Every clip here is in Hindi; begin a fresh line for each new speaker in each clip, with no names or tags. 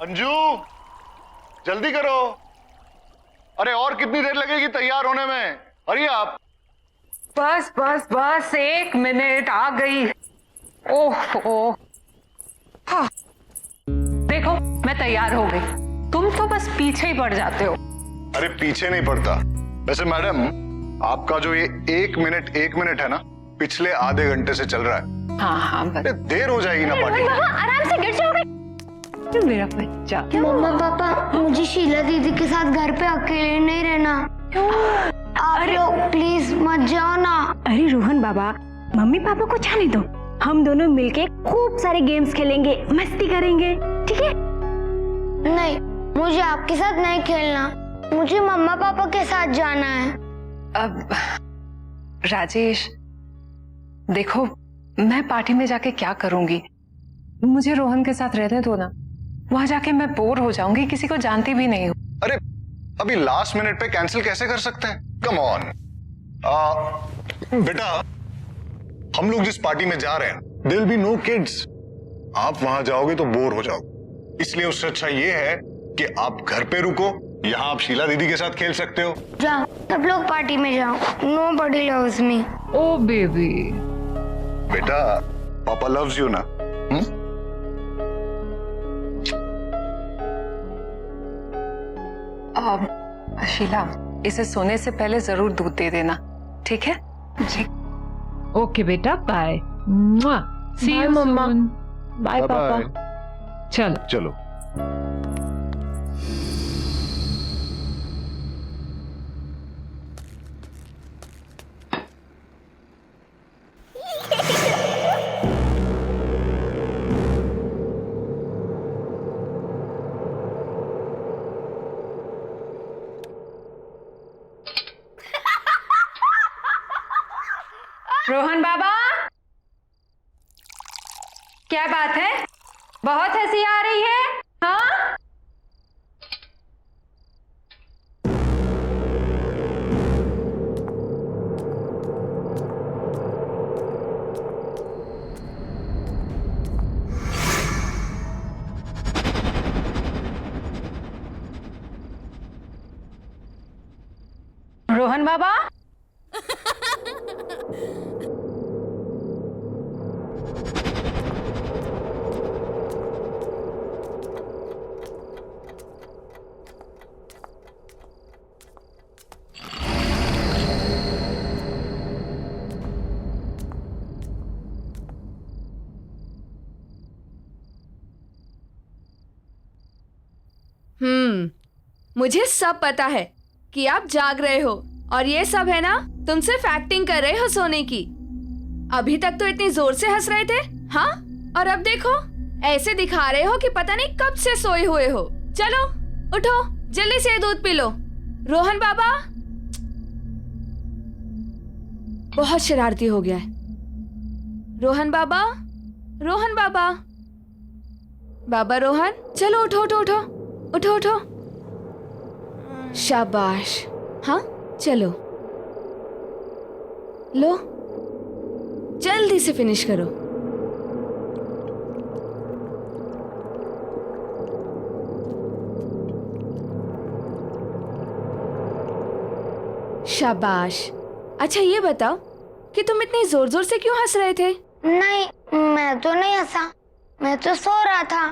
अंजू, जल्दी करो। अरे और कितनी देर लगेगी तैयार होने में? अरे आप।
बस बस बस 1 मिनट, आ गई। ओह हाँ, देखो मैं तैयार हो गई। तुम तो बस पीछे ही पड़ जाते हो।
अरे पीछे नहीं पड़ता। वैसे मैडम, आपका जो ये 1 मिनट है ना, पिछले आधे घंटे से चल रहा है।
हाँ बस।
देर हो जाएगी ना पार्टी।
आराम से गिर जाओगे।
मेरा बच्चा।
मम्मा पापा, मुझे शीला दीदी के साथ घर पे अकेले नहीं रहना। आप लोग प्लीज मत जाओ ना।
अरे रोहन बाबा, मम्मी पापा को जाने दो। हम दोनों मिलके खूब सारे गेम्स खेलेंगे, मस्ती करेंगे, ठीक है?
नहीं, मुझे आपके साथ नहीं खेलना। मुझे मम्मा पापा के साथ जाना है।
अब राजेश, देखो मैं पार्टी में जाके क्या करूंगी? मुझे रोहन के साथ रहने दो ना। वहां जाके मैं बोर हो जाऊंगी, किसी को जानती भी नहीं हूँ।
अरे अभी लास्ट मिनट पे कैंसिल कैसे कर सकते हैं? Come on. बेटा, हम लोग जिस पार्टी में जा रहे हैं, there will be no kids. आप वहां जाओगे तो बोर हो जाओगे। इसलिए उससे अच्छा ये है कि आप घर पे रुको। यहाँ आप शीला दीदी के साथ खेल सकते हो।
जाओ, सब लोग पार्टी में जाओ। Nobody loves me।
ओ बेबी।
बेटा, पापा लव्स यू ना।
शीला, इसे सोने से पहले जरूर दूध दे देना, ठीक है? जी।
ओके बेटा, बाय। सी यू
मम्मा।
सून।
बाय पापा।
चलो
चलो।
रोहन बाबा, क्या बात है? बहुत हंसी आ रही है। हाँ, रोहन बाबा।
मुझे सब पता है कि आप जाग रहे हो और ये सब है ना, तुम सिर्फ एक्टिंग कर रहे हो सोने की। अभी तक तो इतनी जोर से हंस रहे थे, हाँ? और अब देखो, ऐसे दिखा रहे हो कि पता नहीं कब से सोए हुए हो। चलो उठो, जल्दी से दूध पी लो। रोहन बाबा, बहुत शरारती हो गया है। रोहन बाबा, रोहन बाबा, बाबा रोहन, चलो उठो उठो उठो उठो उठो। शाबाश, हाँ चलो, लो जल्दी से फिनिश करो। शाबाश। अच्छा ये बताओ कि तुम इतनी जोर जोर से क्यों हंस रहे थे?
नहीं, मैं तो नहीं हंसा, मैं तो सो रहा था।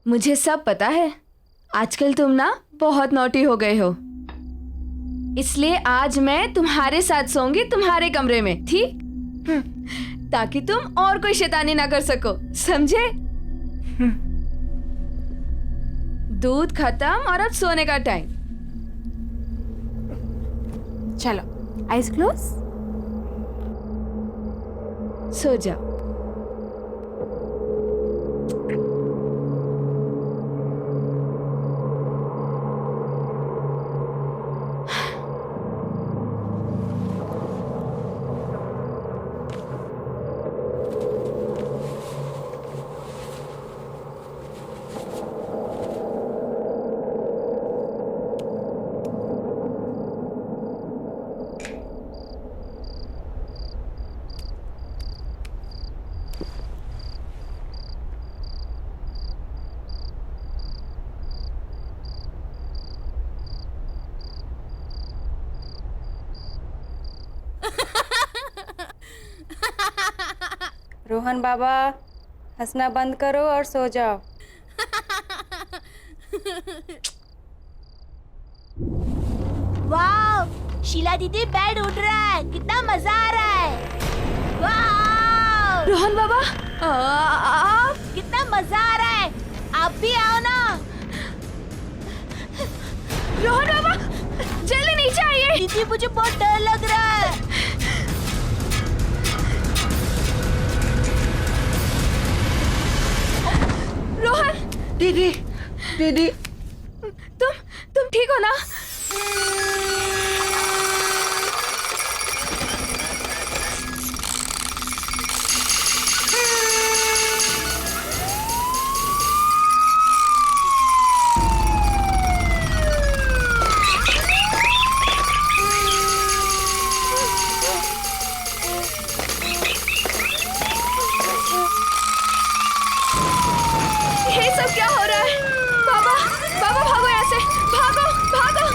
मुझे सब पता है, आजकल तुम ना बहुत नॉटी हो गए हो, इसलिए आज मैं तुम्हारे साथ सोऊंगी तुम्हारे कमरे में, ठीक? ताकि तुम और कोई शैतानी ना कर सको, समझे? दूध खत्म और अब सोने का टाइम।
चलो, आइज क्लोज।
सो जाओ।
रोहन बाबा हंसना बंद करो और सो जाओ।
वाह, शीला दीदी बेड उठ रहा है, कितना मजा आ रहा है। वाह,
रोहन बाबा आप
कितना मजा आ रहा है, आप भी आओ ना।
रोहन बाबा जल्दी नीचे आइए।
दीदी मुझे बहुत डर लग रहा है।
रोहन
दीदी दीदी
तुम ठीक हो ना? ये सब क्या हो रहा है? बाबा बाबा भागो यहाँ से, भागो भागो।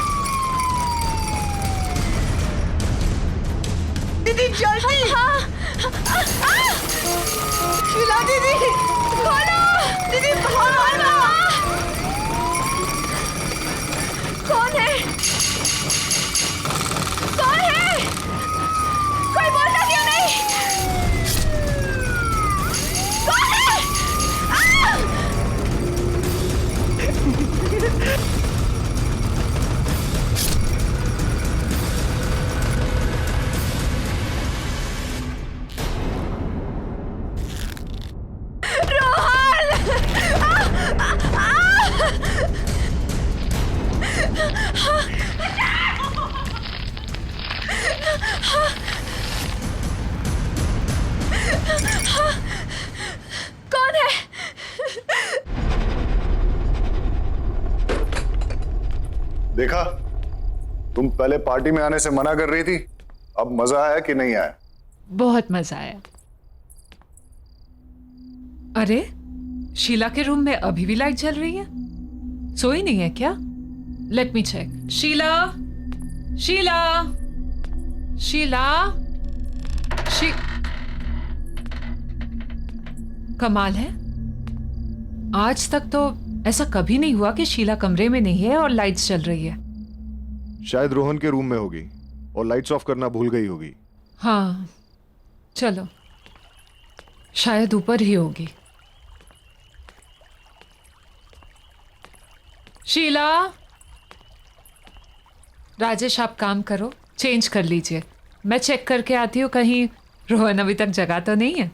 दीदी जल्दी।
हाँ
शीला दीदी
खोलो।
दीदी भागो।
कौन है? कौन है? कोई बोलता क्यों नहीं? कौन है? कौन है?
देखा, तुम पहले पार्टी में आने से मना कर रही थी, अब मजा आया कि नहीं आया?
बहुत मजा आया। अरे शीला के रूम में अभी भी लाइट जल रही है, सोई नहीं है क्या? Let me check. Sheela Sheela Sheela कमाल है, आज तक तो ऐसा कभी नहीं हुआ कि शीला कमरे में नहीं है और लाइट्स चल रही है।
शायद रोहन के रूम में होगी और लाइट्स ऑफ करना भूल गई होगी।
हाँ चलो, शायद ऊपर ही होगी। शीला, राजेश आप काम करो, चेंज कर लीजिए, मैं चेक करके आती हूँ कहीं रोहन अभी तक जगा तो नहीं है।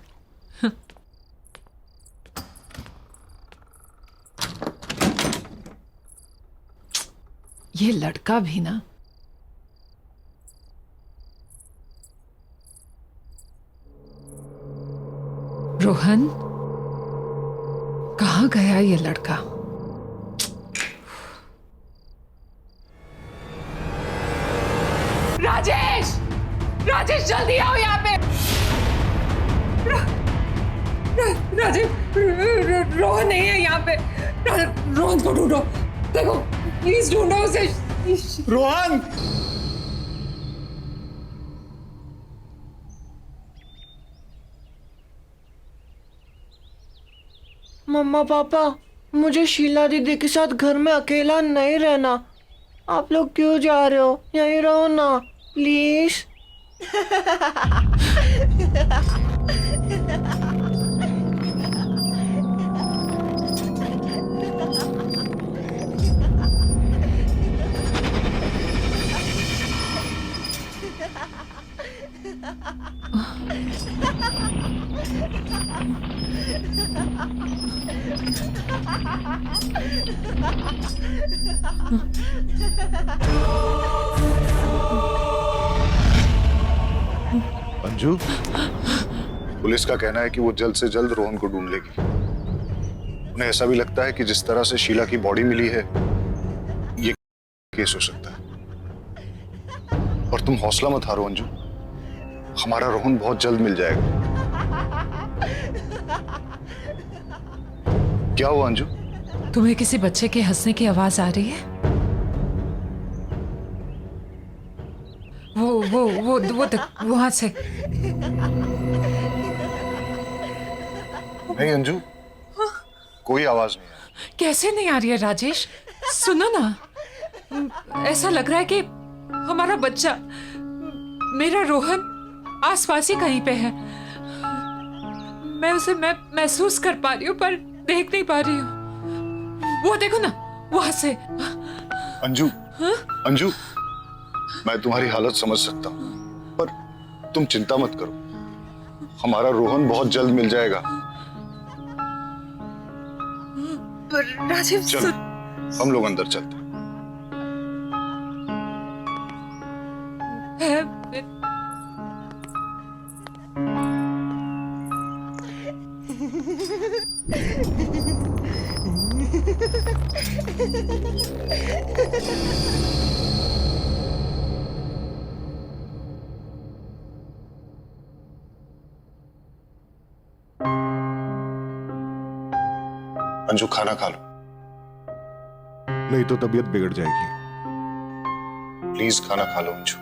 ये लड़का भी ना। रोहन, कहाँ गया ये लड़का? राजेश, राजेश जल्दी आओ यहाँ पे। राजेश, रोहन नहीं है यहाँ पे। रोहन को ढूंढो, देखो प्लीज ढूंढो उसे।
रोहन!
मम्मा पापा, मुझे शीला दीदी के साथ घर में अकेला नहीं रहना। आप लोग क्यों जा रहे हो? यहीं रहो ना प्लीज।
अंजू,
पुलिस का कहना है कि वो जल्द से जल्द रोहन को ढूंढ लेगी। उन्हें ऐसा भी लगता है कि जिस तरह से शीला की बॉडी मिली है, ये केस हो सकता है। और तुम हौसला मत हारो अंजू, हमारा रोहन बहुत जल्द मिल जाएगा। क्या हुआ अंजू?
तुम्हें किसी बच्चे के हंसने की आवाज आ रही है? वो वहां से।
नहीं अंजू, कोई आवाज नहीं है।
कैसे नहीं आ रही है राजेश? सुनो ना, ऐसा लग रहा है कि हमारा बच्चा, मेरा रोहन आसपास ही कहीं पे है। मैं उसे महसूस कर पा रही हूँ पर देख नहीं पा रही हूँ। वो देखो ना, वहां से।
अंजू, अंजू, मैं तुम्हारी हालत समझ सकता हूँ, पर तुम चिंता मत करो, हमारा रोहन बहुत जल्द मिल जाएगा।
राजीव,
चलो, हम लोग अंदर चलते हैं। अंजू, खाना खा लो।
नहीं तो तबीयत बिगड़ जाएगी।
प्लीज खाना खा लो अंजू।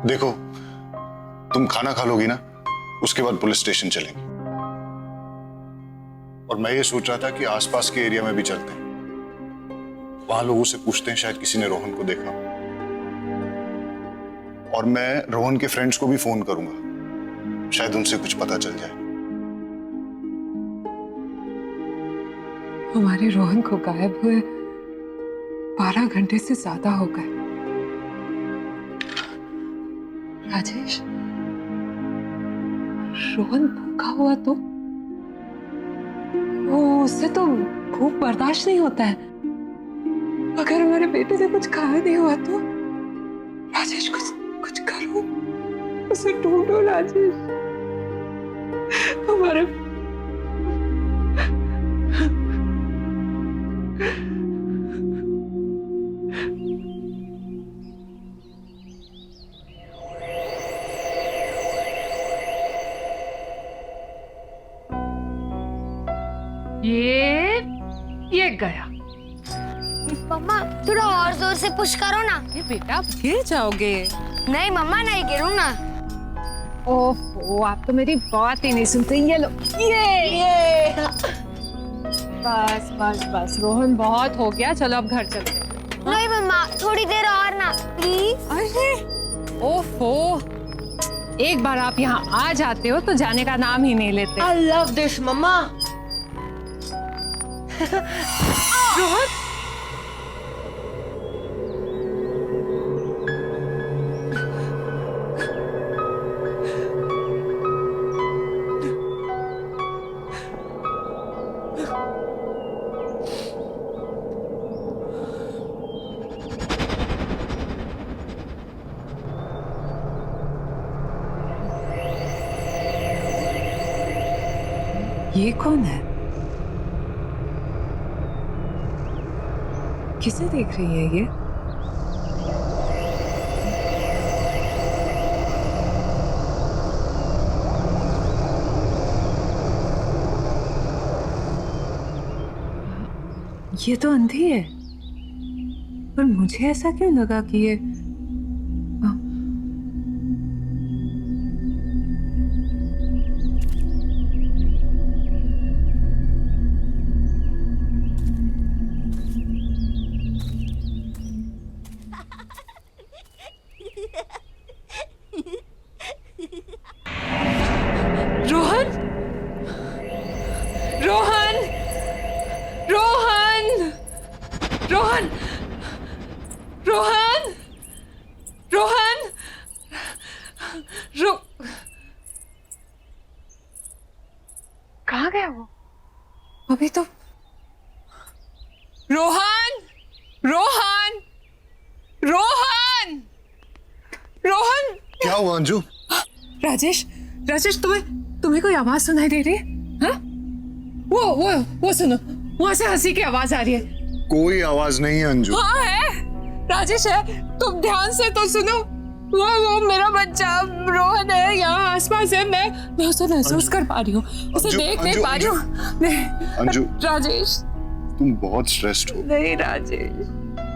देखो, तुम खाना खा लोगी ना, उसके बाद पुलिस स्टेशन चलेंगे। और मैं ये सोच रहा था कि आसपास के एरिया में भी चलते हैं, वहां लोगों से पूछते हैं, शायद किसी ने रोहन को देखा। और मैं रोहन के फ्रेंड्स को भी फोन करूंगा, शायद उनसे कुछ पता चल जाए।
हमारे रोहन को गायब हुए 12 घंटे से ज्यादा हो गए। राजेश, रोहन भूखा हुआ तो उससे तो भूख बर्दाश्त नहीं होता है। अगर हमारे बेटे से कुछ खाया नहीं हुआ तो राजेश, कुछ करो, उसे ढूंढो राजेश। हमारे
ये गया।
मम्मा थोड़ा और जोर से पुश करो ना।
ये बेटा, आप गिर जाओगे।
नहीं मम्मा, नहीं गिरूँ ना।
ओह, आप तो मेरी बात ही नहीं सुनते। ये लो, ये बस बस बस, रोहन बहुत हो गया, चलो अब घर चलते हैं।
नहीं मम्मा, थोड़ी देर और ना प्लीज।
अरे ओफो, एक बार आप यहाँ आ जाते हो तो जाने का नाम ही नहीं लेते।
I love this, मम्मा।
रोहन, ये कौन है? किसे देख रही है ये? ये तो अंधी है, पर मुझे ऐसा क्यों लगा कि ये रोहन, रोहन, रोहन, रोहन, रोहन, रोहन, कहाँ गया वो? अभी तो रोहन, रोहन, रोहन, रोहन।
क्या हुआ अंजू?
राजेश, राजेश, तुम्हें कोई आवाज सुनाई दे रही है? हाँ? वो सुनो, वहां से हंसी की आवाज आ रही है।
कोई आवाज नहीं है अंजू।
हाँ है, राजेश है, तुम ध्यान से तो सुनो। वो मेरा बच्चा रोहन है, यहाँ आसपास है। मैं उसे महसूस कर पा रही हूँ, उसे देख नहीं पा रही हूँ।
अंजू,
राजेश,
तुम बहुत स्ट्रेस्ड हो।
नहीं राजेश,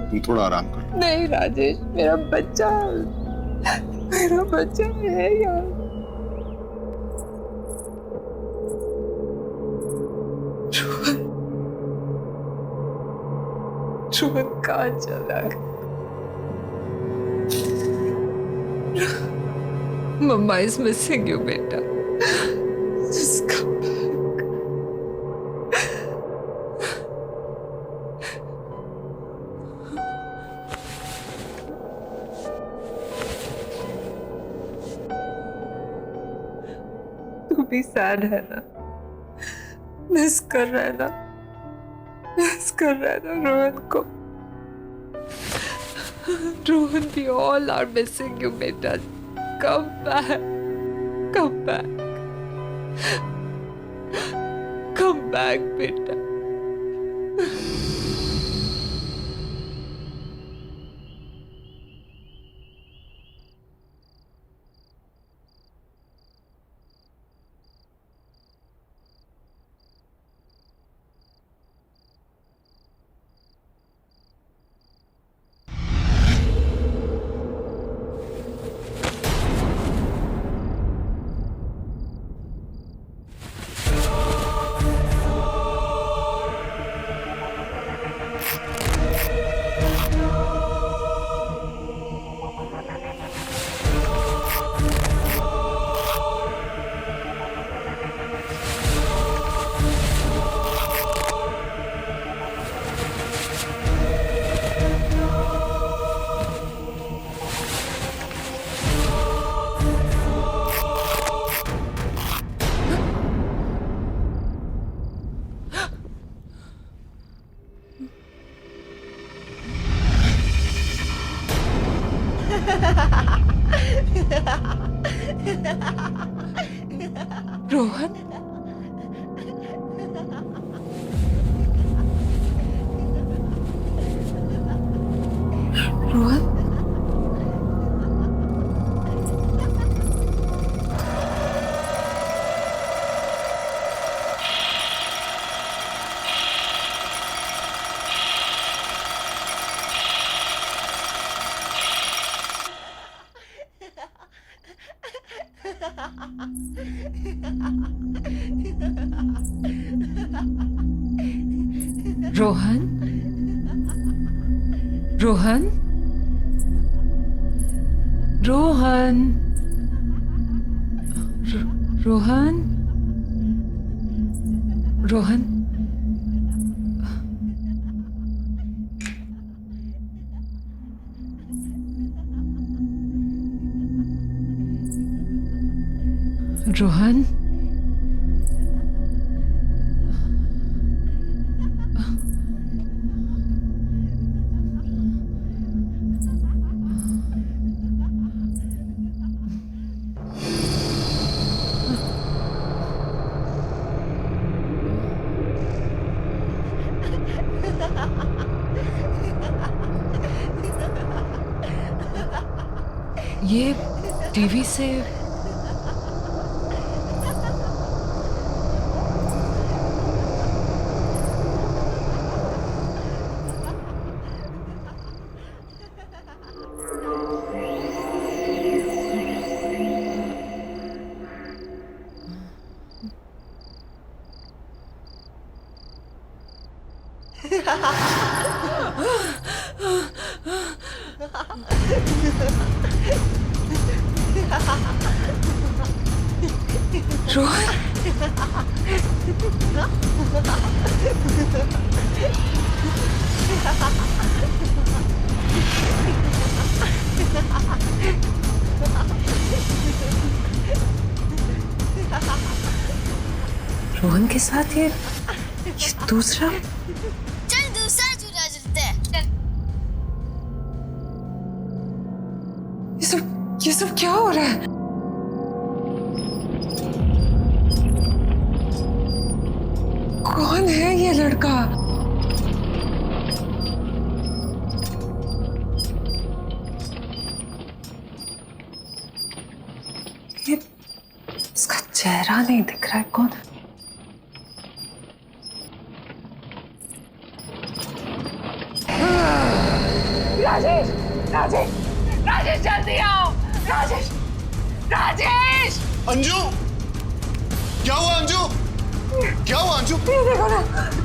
तुम थोड़ा आराम करो।
नहीं राजेश, मेरा बच्चा है यार।
रोहन कहाँ चला गया? मम्मा इज मिसिंग यू बेटा। Just come back. तू भी सैड है ना? मिस कर रहा है ना? मिस कर रहा है ना रोहन को? Rohan, we all are missing you बेटा। Come back. Come back. Come back बेटा। रोहन, रोहन, रोहन, रोहन, रोहन, रोहन, रोहन, रोहन, ये टीवी से रोहन, रोहन के साथ ये दूसरा।
चल दूसरा झूला झूलते हैं।
ये सब क्या हो रहा है? कौन है ये लड़का? ये इसका चेहरा नहीं दिख रहा है। कौन? राजेश, राजेश, राजेश जल्दी आओ। राजेश, राजेश।
अंजू, क्या हुआ अंजू? क्या हुआ अंजू?
देखो ना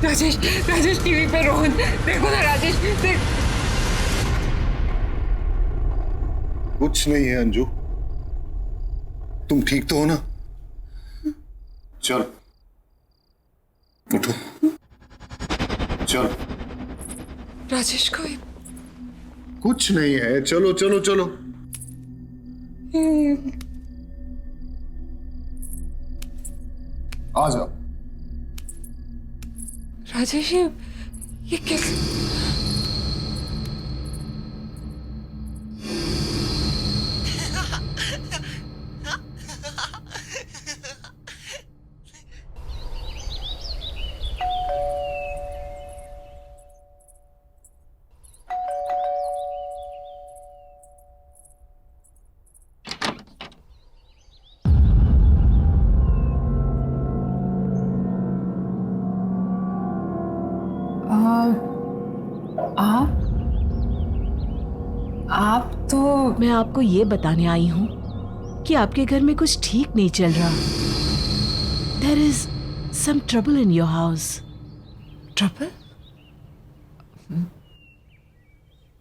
राजेश, राजेश टीवी पे रोहन, देखो ना राजेश, देख।
कुछ नहीं है अंजू, तुम ठीक तो हो ना? चल उठो, चल।
राजेश को
कुछ नहीं है, चलो चलो चलो। आ जाओ।
राजेश ये कैसे?
आप तो
मैं आपको ये बताने आई हूँ कि आपके घर में कुछ ठीक नहीं चल रहा। There is some trouble in your house.
Trouble?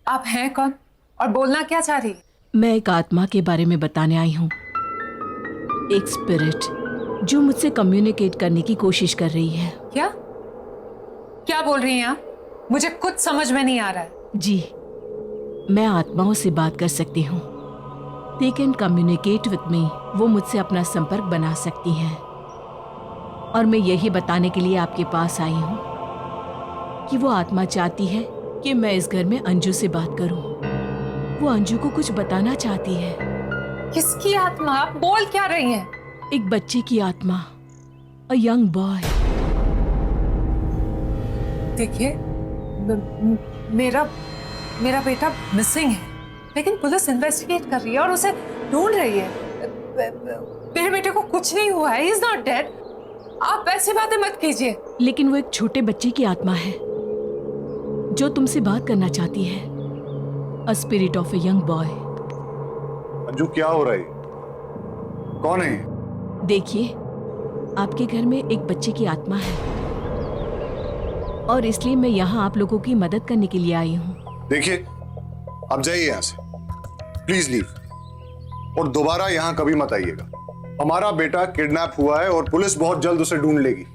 आप हैं कौन और बोलना क्या चाह रही?
मैं एक आत्मा के बारे में बताने आई हूँ, एक स्पिरिट जो मुझसे कम्युनिकेट करने की कोशिश कर रही है।
क्या क्या बोल रही हैं आप? मुझे कुछ समझ में नहीं आ रहा है।
जी, मैं आत्माओं से बात कर सकती हूँ। They can communicate with me. वो मुझसे अपना संपर्क बना सकती हैं। और मैं यही बताने के लिए आपके पास आई हूँ कि वो आत्मा चाहती है कि मैं इस घर में अंजू से बात करूँ। वो अंजू को कुछ बताना चाहती है।
किसकी आत्मा? आप बोल क्या रही हैं?
एक बच्चे की आत्मा, अ यंग बॉय।
देखिए, मेरा बेटा मिसिंग है, लेकिन पुलिस इन्वेस्टिगेट कर रही है और उसे ढूंढ रही है। मेरे बेटे को कुछ नहीं हुआ है, ही इज नॉट डेड। आप ऐसी बातें मत कीजिए।
लेकिन वो एक छोटे बच्चे की आत्मा है जो तुमसे बात करना चाहती है। A spirit of a young boy.
Anju क्या हो रहा है? कौन है?
देखिए, आपके घर में एक बच्चे की आत्मा है और इसलिए मैं यहाँ आप लोगों की मदद करने के लिए आई हूँ।
देखिए, आप जाइए यहां से, प्लीज लीव, और दोबारा यहां कभी मत आइएगा। हमारा बेटा किडनैप हुआ है और पुलिस बहुत जल्द उसे ढूंढ लेगी।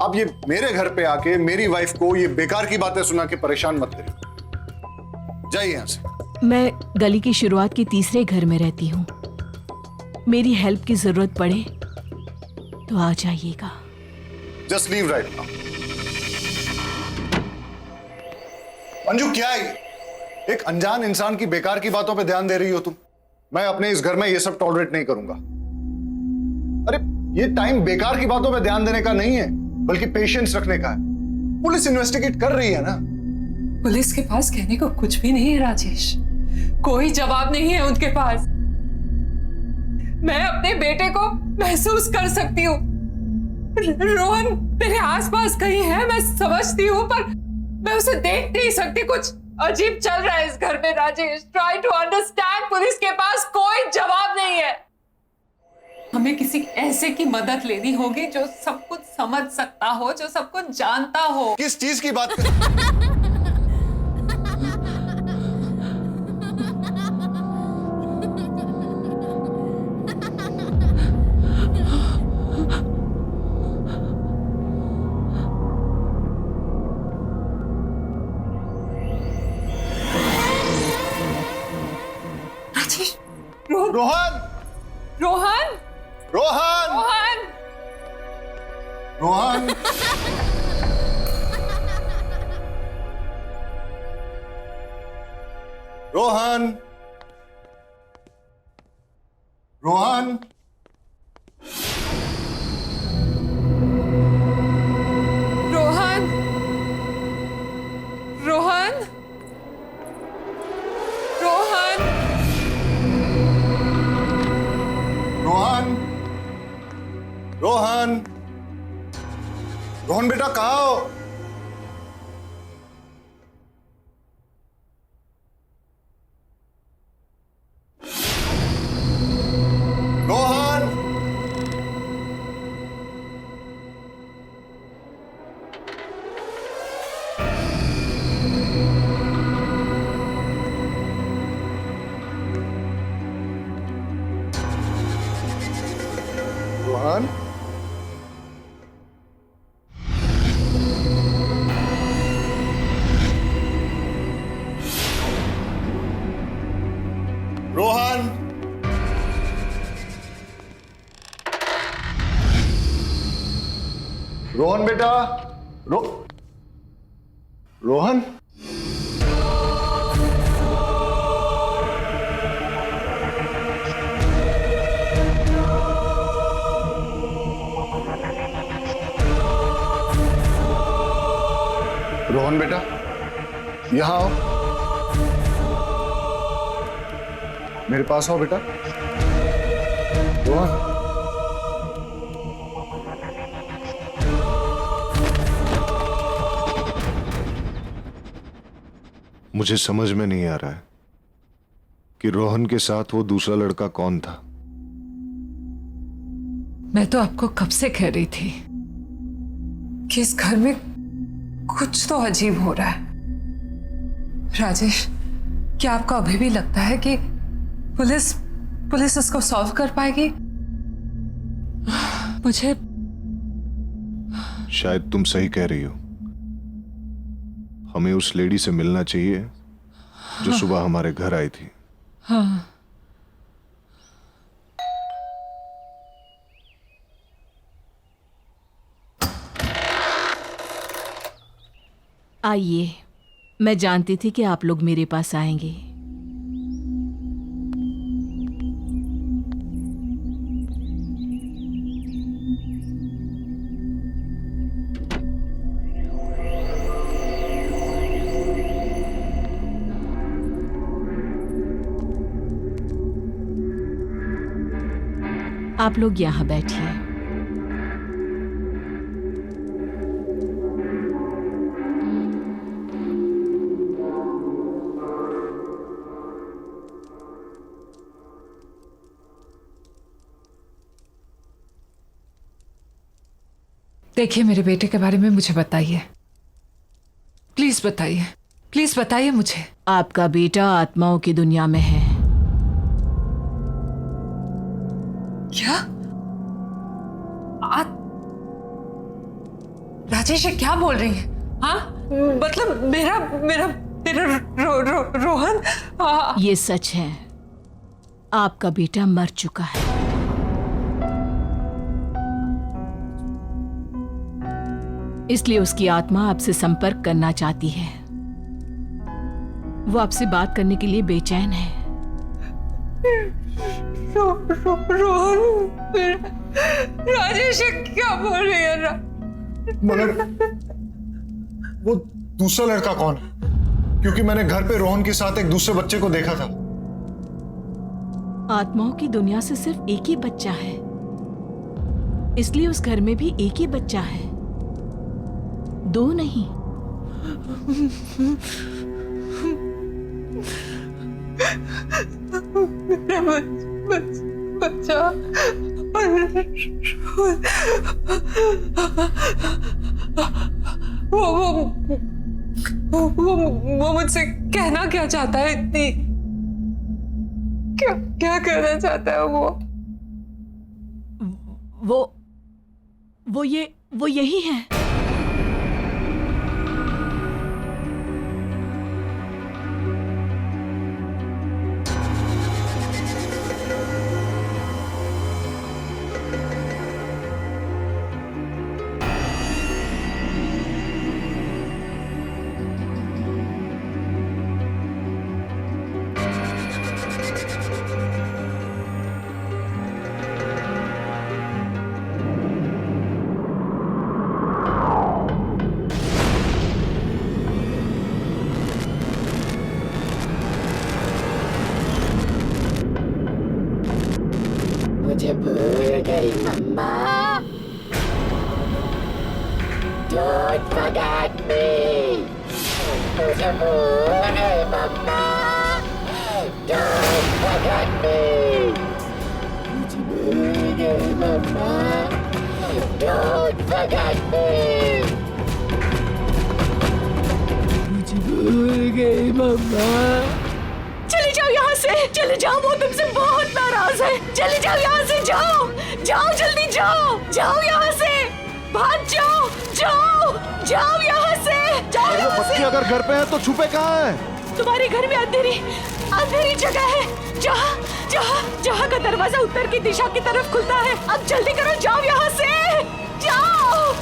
आप ये मेरे घर पे आके मेरी वाइफ को ये बेकार की बातें सुना के परेशान मत करिए। जाइए यहां से।
मैं गली की शुरुआत के तीसरे घर में रहती हूँ। मेरी हेल्प की जरूरत पड़े तो आ जाइएगा।
Just leave right now. Anju क्या है? एक अनजान इंसान की बेकार की बातों पे ध्यान दे रही हो तुम। मैं अपने इस घर में ये सब टॉलरेट नहीं करूंगा। अरे ये टाइम बेकार की बातों पे ध्यान देने का नहीं है, बल्कि पेशेंस रखने का है। पुलिस इन्वेस्टिगेट कर रही है ना।
पुलिस के पास कहने को कुछ भी नहीं है राजेश, कोई जवाब नहीं है उनके पास। मैं अपने बेटे को महसूस कर सकती हूँ। रोहन मेरे आसपास कहीं है, मैं समझती हूँ, पर मैं उसे देख नहीं सकती। कुछ अजीब चल रहा है इस घर में Rajesh. Try to understand. Police के पास कोई जवाब नहीं है। हमें किसी ऐसे की मदद लेनी होगी जो सब कुछ समझ सकता हो, जो सब कुछ जानता हो।
किस चीज की बात कर? रोहन!
रोहन!
रोहन!
रोहन!
रोहन! रोहन! रोहन!
रोहन! रोहन! रोहन!
रोहन! रोहन! रोहन बेटा कहाँ हो? रोहन! रोहन बेटा, रोहन। रोहन बेटा, यहां आओ, मेरे पास आओ बेटा। रोहन, मुझे समझ में नहीं आ रहा है कि रोहन के साथ वो दूसरा लड़का कौन था।
मैं तो आपको कब से कह रही थी कि इस घर में कुछ तो अजीब हो रहा है। राजेश, क्या आपको अभी भी लगता है कि पुलिस इसको सॉल्व कर पाएगी? मुझे
शायद तुम सही कह रही हो। हमें उस लेडी से मिलना चाहिए जो सुबह हमारे घर आई थी।
हाँ।
आइए, मैं जानती थी कि आप लोग मेरे पास आएंगे। आप लोग यहाँ बैठिए।
देखिए, मेरे बेटे के बारे में मुझे बताइए, प्लीज बताइए, प्लीज बताइए मुझे।
आपका बेटा आत्माओं की दुनिया में है।
क्या? राजेश, ये क्या बोल रही है? हाँ, मतलब मेरा मेरा मेरा रोहन।
ये सच है, आपका बेटा मर चुका है। इसलिए उसकी आत्मा आपसे संपर्क करना चाहती है। वो आपसे बात करने के लिए बेचैन है।
रोहन, राजेश क्या बोल रही है?
मगर वो दूसरा लड़का कौन है? क्योंकि मैंने घर पे रोहन के साथ एक दूसरे बच्चे को देखा था।
आत्माओं की दुनिया से सिर्फ एक ही बच्चा है, इसलिए उस घर में भी एक ही बच्चा है, दो नहीं।
मेरा बच्चा वो मुझसे कहना क्या चाहता है? इतनी क्या कहना चाहता है
वो यही है।
मुझे भूल गई मम्मा। Don't forget me. मुझे भूल गई मम्मा। Don't forget me. मुझे भूल गई मम्मा। Don't forget me. मुझे भूल गई मम्मा।
चले जाओ यहाँ से, चले जाओ, वो तुमसे बहुत नाराज है। चले जाओ यहाँ से, जाओ जाओ, जल्दी जाओ, जाओ यहाँ से, भाग जाओ, जाओ जाओ यहाँ से, जाओ यहाँ से।
बच्चे अगर घर पे हैं तो छुपे कहाँ हैं?
तुम्हारे घर में अंधेरी जगह है, जहाँ का दरवाजा उत्तर की दिशा की तरफ खुलता है। अब जल्दी करो, जाओ यहाँ से, जाओ।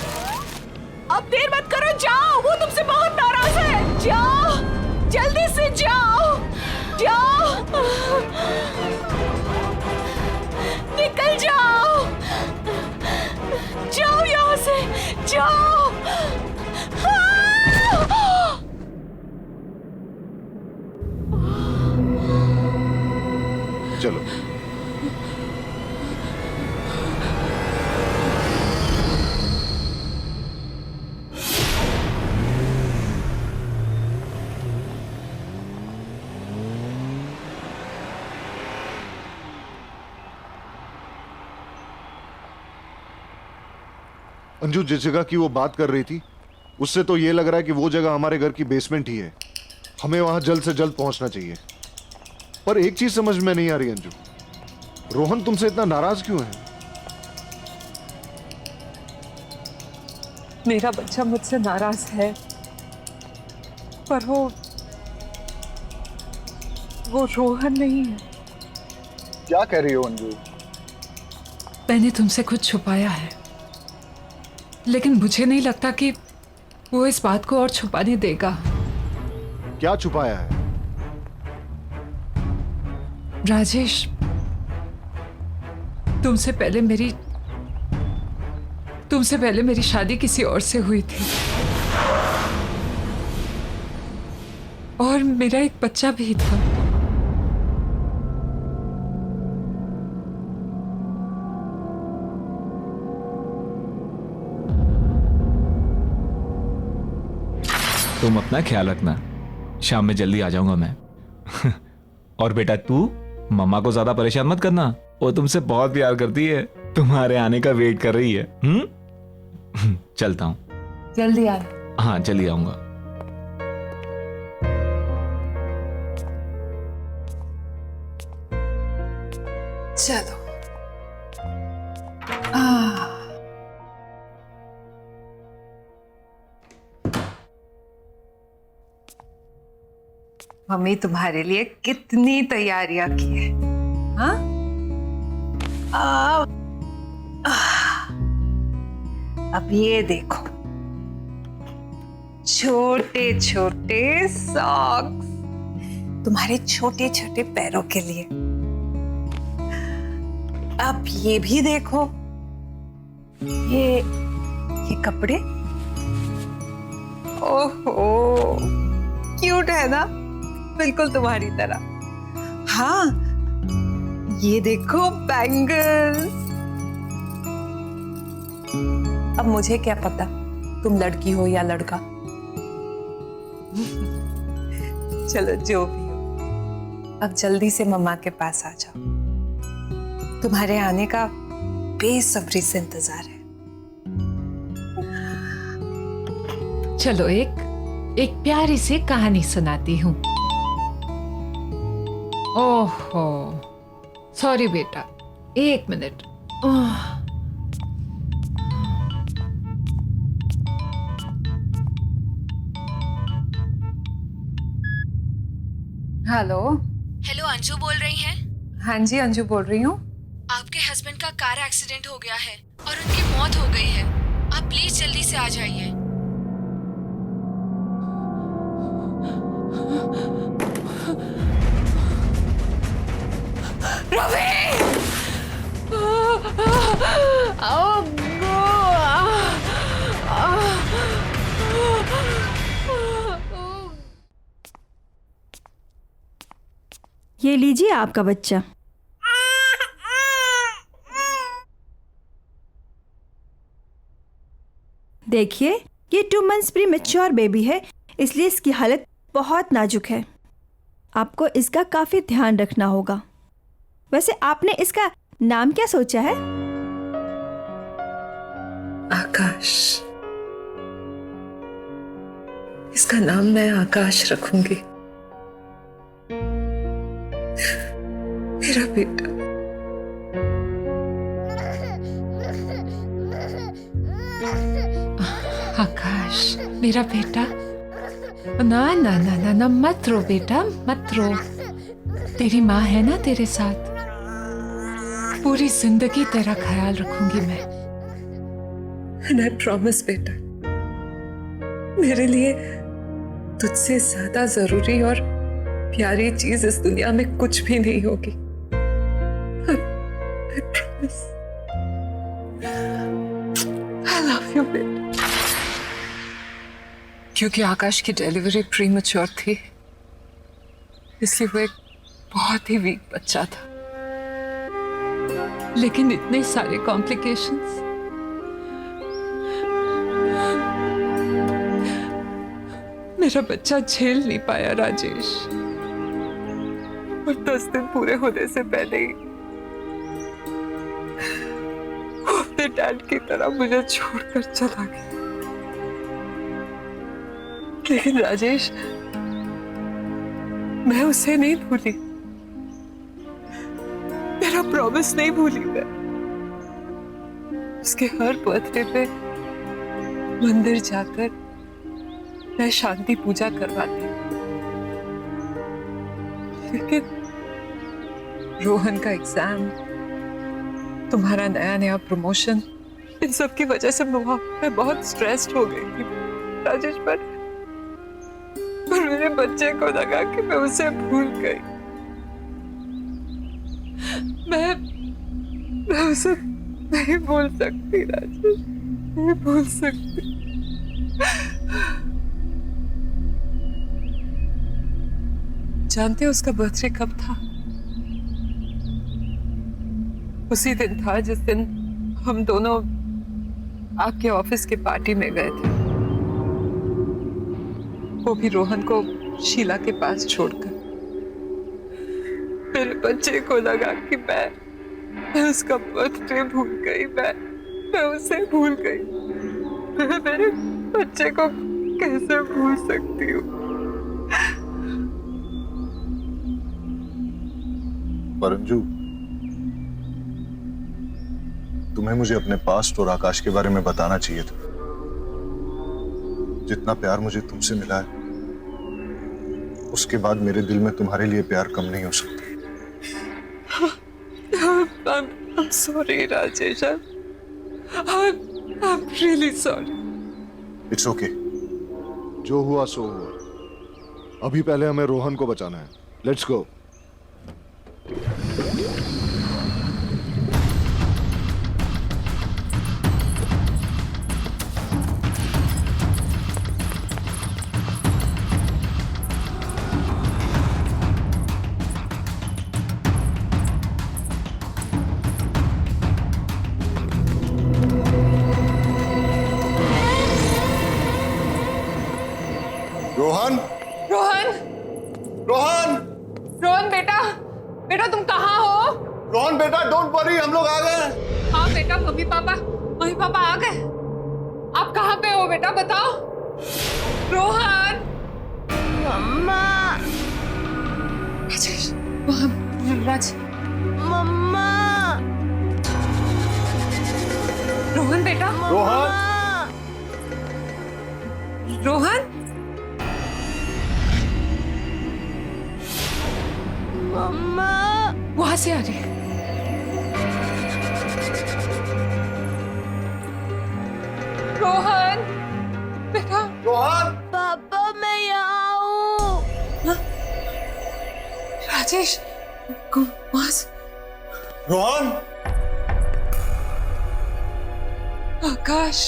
अब देर मत करो, जाओ, वो तुमसे बहुत नाराज है। जाओ, जल्दी से जाओ, जाओ, निकल जाओ, जाओ यहाँ से, जाओ।
चलो। अंजू जिस जगह की वो बात कर रही थी उससे तो ये लग रहा है कि वो जगह हमारे घर की बेसमेंट ही है। हमें वहां जल्द से जल्द पहुंचना चाहिए। पर एक चीज समझ में नहीं आ रही अंजू, रोहन तुमसे इतना नाराज क्यों है?
मेरा बच्चा मुझसे नाराज है, पर वो रोहन नहीं है।
क्या कह रही हो अंजू?
मैंने तुमसे कुछ छुपाया है, लेकिन मुझे नहीं लगता कि वो इस बात को और छुपाने देगा।
क्या छुपाया है?
राजेश, तुमसे पहले मेरी शादी किसी और से हुई थी और मेरा एक बच्चा भी था।
तुम अपना ख्याल रखना, शाम में जल्दी आ जाऊंगा मैं। और बेटा तू मम्मा को ज्यादा परेशान मत करना, वो तुमसे बहुत प्यार करती है, तुम्हारे आने का वेट कर रही है। चलता हूँ।
जल्दी आ।
हाँ जल्दी आऊंगा।
चलो। मम्मी तुम्हारे लिए कितनी तैयारियां की है। हाँ? अब ये देखो, छोटे छोटे सॉक्स तुम्हारे छोटे छोटे पैरों के लिए। अब ये भी देखो, ये कपड़े। ओहो, क्यूट है ना, बिल्कुल तुम्हारी तरह। हाँ, ये देखो बैंगल्स। अब मुझे क्या पता तुम लड़की हो या लड़का। चलो जो भी हो, अब जल्दी से मम्मा के पास आ जाओ। तुम्हारे आने का बेसब्री से इंतजार है।
चलो एक प्यारी सी कहानी सुनाती हूँ। ओहो, सॉरी बेटा, एक मिनट। हेलो।
हेलो, अंजू बोल रही हैं?
हाँ जी, अंजू बोल रही हूँ।
आपके हस्बैंड का कार एक्सीडेंट हो गया है और उनकी मौत हो गई है। आप प्लीज जल्दी से आ जाइए।
ये लीजिए आपका बच्चा। देखिए, ये 2 months प्रीमैच्योर बेबी है, इसलिए इसकी हालत बहुत नाजुक है। आपको इसका काफी ध्यान रखना होगा। वैसे आपने इसका नाम क्या सोचा है?
आकाश। इसका नाम मैं आकाश रखूंगी। मेरा बेटा।
आकाश, मेरा बेटा। ना ना ना ना ना, मत रो बेटा, मत रो। तेरी माँ है ना तेरे साथ, पूरी जिंदगी तेरा ख्याल रखूंगी मैं।
And I promise बेटा, मेरे लिए तुझसे ज्यादा जरूरी और प्यारी चीज इस दुनिया में कुछ भी नहीं होगी। I promise. I love you, baby. क्योंकि आकाश की डिलीवरी प्रीमैच्योर थी, इसलिए वो एक बहुत ही वीक बच्चा था। लेकिन इतने सारे कॉम्प्लिकेशंस, मेरा बच्चा झेल नहीं पाया राजेश। और 10 दिन पूरे होने से पहले ही वो अपने डैड की तरह मुझे छोड़कर चला गया। लेकिन राजेश, मैं उसे नहीं भूली, मेरा प्रॉमिस नहीं भूली। मैं उसके हर बर्थडे पे मंदिर जाकर मैं शांति पूजा करवाती। लेकिन रोहन का एग्जाम, तुम्हारा नया नया प्रमोशन, इन सब की वजह से मैं बहुत स्ट्रेस्ड हो गई थी राजेश। पर मेरे बच्चे को लगा कि मैं उसे भूल गई। मैं उसे नहीं भूल सकती राजेश, नहीं भूल सकती। जानते हो उसका बर्थडे कब था? उसी दिन था जिस दिन हम दोनों आपके ऑफिस की पार्टी में गए थे, वो भी रोहन को शीला के पास छोड़कर। मेरे बच्चे को लगा कि मैं उसका बर्थडे भूल गई, मैं उसे भूल गई। मैं मेरे बच्चे को कैसे भूल सकती हूँ?
पर अंजू, तुम्हें मुझे अपने पास्ट और आकाश के बारे में बताना चाहिए था। जितना प्यार मुझे तुमसे मिला है, उसके बाद मेरे दिल में तुम्हारे लिए प्यार कम नहीं हो सकता।
I'm sorry, Rajesh. I'm really sorry.
It's okay.
जो हुआ सो हुआ। अभी पहले हमें रोहन को बचाना है। Let's go.
रोहन,
रोहन,
रोहन,
रोहन बेटा, बेटा तुम कहाँ हो?
रोहन बेटा, डोंट वरी, हम लोग आ गए।
हाँ बेटा, मम्मी पापा आ गए। आप कहाँ पे हो बेटा, बताओ। रोहन,
मम्मा,
राजेश, राज,
मम्मा,
रोहन बेटा,
रोहन,
रोहन,
मम्मा,
वहां से आ रही है। रोहन बेटा,
रोहन,
पापा मैं यहाँ हूँ।
राजेश, वहां से।
रोहन,
आकाश,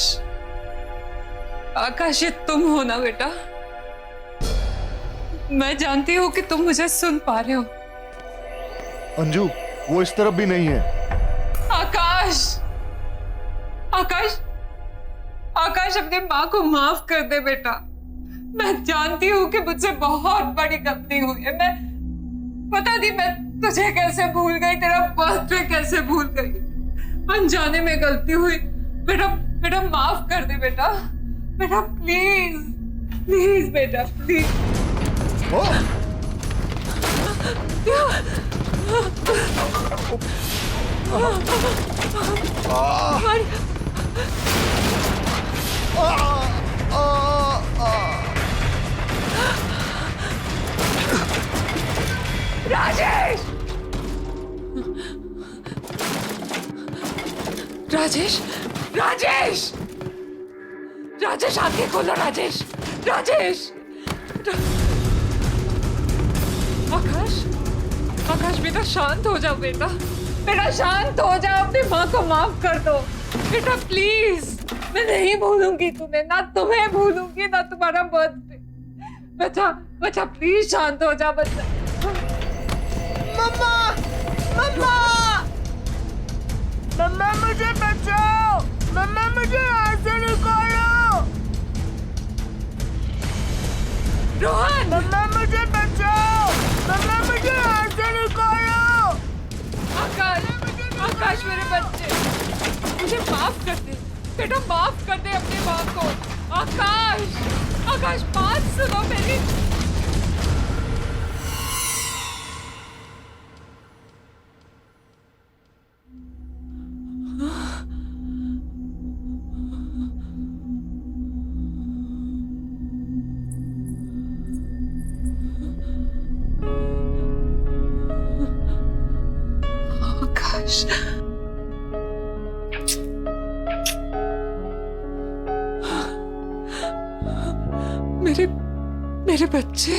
आकाश, ये तुम हो ना बेटा? मैं जानती हूँ कि तुम मुझे सुन पा रहे हो।
अंजू, वो इस तरफ भी नहीं है।
आकाश, आकाश, आकाश, अपनी माँ को माफ कर दे बेटा। मैं जानती हूँ कि मुझसे बहुत बड़ी गलती हुई है। मैं पता नहीं मैं तुझे कैसे भूल गई, तेरा बर्थडे कैसे भूल गई। अनजाने में गलती हुई बेटा, बेटा माफ कर दे बेटा, बेटा प्लीज, प्लीज बेटा, प्लीज। राजेश, राजेश, राजेश, राजेश, आंखें खोलो राजेश।
राजेश! आकाश, आकाश बेटा शांत हो जाओ बेटा, बेटा शांत हो जाओ, अपनी माँ को माफ कर दो बेटा प्लीज। मैं नहीं भूलूंगी तुम्हें, ना तुम्हें भूलूंगी ना तुम्हारा बर्थडे। बच्चा बच्चा प्लीज शांत हो जा बच्चा।
मम्मा, मम्मा, मम्मा मुझे बचाओ, मम्मा मुझे यहाँ से निकालो।
रोहन!
मम्मा मुझे बचाओ, मम्मा मुझे यहाँ से निकालो।
आकाश, आकाश मेरे बच्चे, मुझे माफ कर दे बेटा, माफ कर दे अपनी माँ को। आकाश, आकाश बात सुनो मेरी। आकाश, मेरे बच्चे।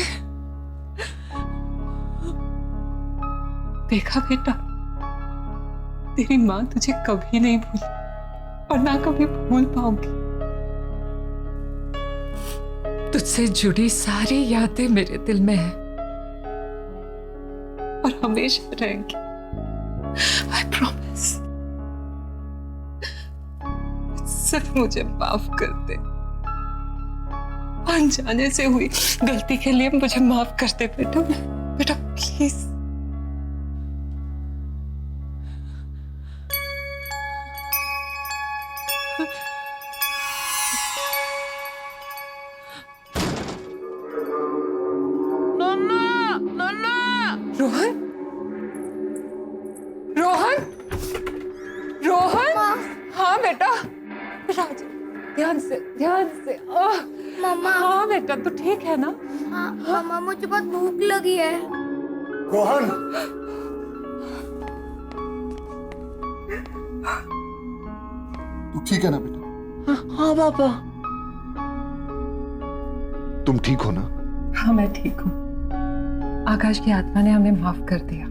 देखा बेटा, तेरी माँ तुझे कभी नहीं भूली और ना कभी भूल पाऊंगी। तुझसे जुड़ी सारी यादें मेरे दिल में है और हमेशा रहेंगी। I promise। सिर्फ मुझे माफ कर दे, अनजाने से हुई गलती के लिए मुझे माफ कर दे बेटा, बेटा प्लीज।
मम्मा, मम्मा।
रोहन, रोहन, रोहन! हाँ बेटा, राज ध्यान से, ध्यान से।
मम्मा।
हाँ बेटा, तू ठीक है ना?
हाँ मम्मा, मुझे बहुत भूख लगी है।
रोहन,
तू ठीक है ना बेटा?
हाँ पापा।
तुम ठीक हो ना?
हाँ मैं ठीक हूँ। आकाश की आत्मा ने हमें माफ कर दिया,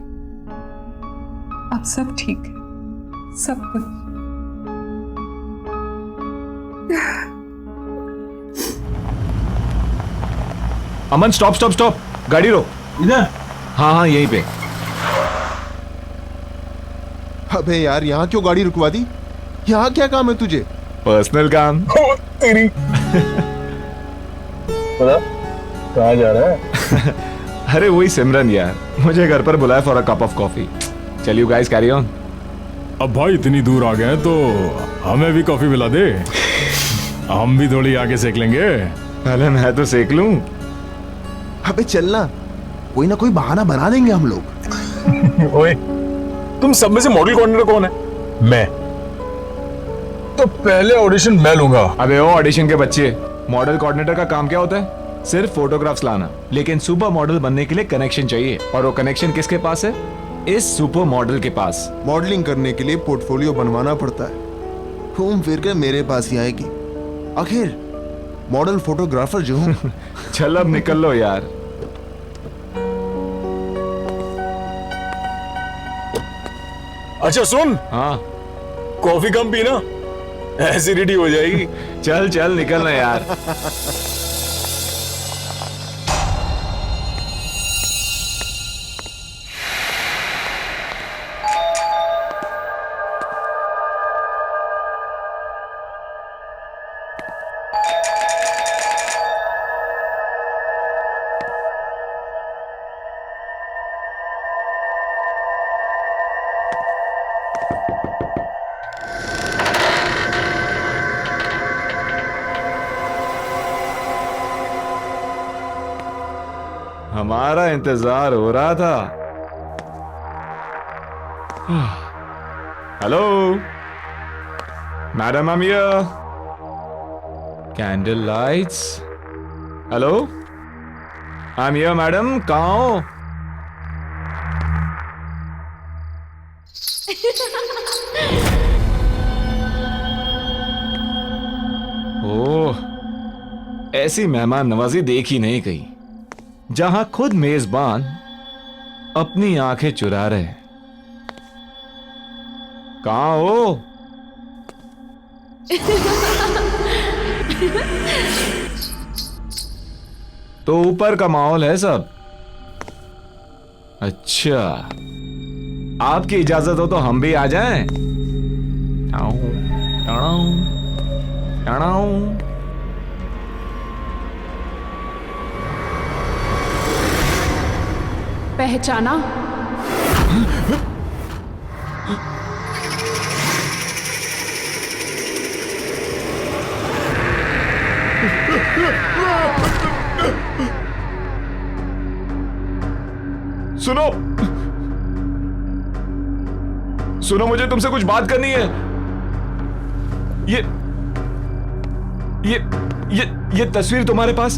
अब सब ठीक है, सब कुछ।
अमन स्टॉप स्टॉप स्टॉप, गाड़ी रोक।
इधर?
हाँ हाँ यहीं पे।
अबे यार, यहाँ क्यों गाड़ी रुकवा दी? यहाँ क्या काम है तुझे?
पर्सनल काम।
तेरी पता कहाँ जा रहा है?
अरे वही सिमरन यार, मुझे घर पर बुलाया for a cup of coffee. चल यू गाइस कैरी ऑन।
अब भाई इतनी दूर आ गए हैं तो हमें भी कॉफी मिला दे, हम भी थोड़ी आगे सेक लेंगे।
पहले मैं तो सेक लूं।
अबे चलना, कोई ना कोई बहाना बना देंगे हम लोग।
ओए, तुम सब में से मॉडल कोऑर्डिनेटर कौन है? मैं। तो पहले ऑडिशन मैं लूंगा।
अबे ओ ऑडिशन के बच्चे, मॉडल कोऑर्डिनेटर का काम क्या होता है? सिर्फ फोटोग्राफ्स लाना। लेकिन सुपर मॉडल बनने के लिए कनेक्शन चाहिए, और वो कनेक्शन किसके पास है? इस सुपर मॉडल के पास।
मॉडलिंग करने के लिए पोर्टफोलियो बनवाना पड़ता है, घूम फिर कर मेरे पास ही आएगी। आखिर मॉडल फोटोग्राफर जो हूँ।
चल अब निकल लो यार।
अच्छा सुन,
हाँ
कॉफी कम पीना, एसिडिटी हो जाएगी।
चल चल निकलना यार। हमारा इंतजार हो रहा था। Hello madam, I am here. Candle lights. Hello, I am here madam, कहाँ हो? ओह ऐसी मेहमान नवाजी देखी नहीं कहीं, जहां खुद मेजबान अपनी आंखें चुरा रहे। कहां हो? तो ऊपर का माहौल है सब। अच्छा, आपकी इजाजत हो तो हम भी आ जाएं? Tau, tau, tau.
पहचाना?
सुनो, सुनो, मुझे तुमसे कुछ बात करनी है। ये तस्वीर तुम्हारे पास?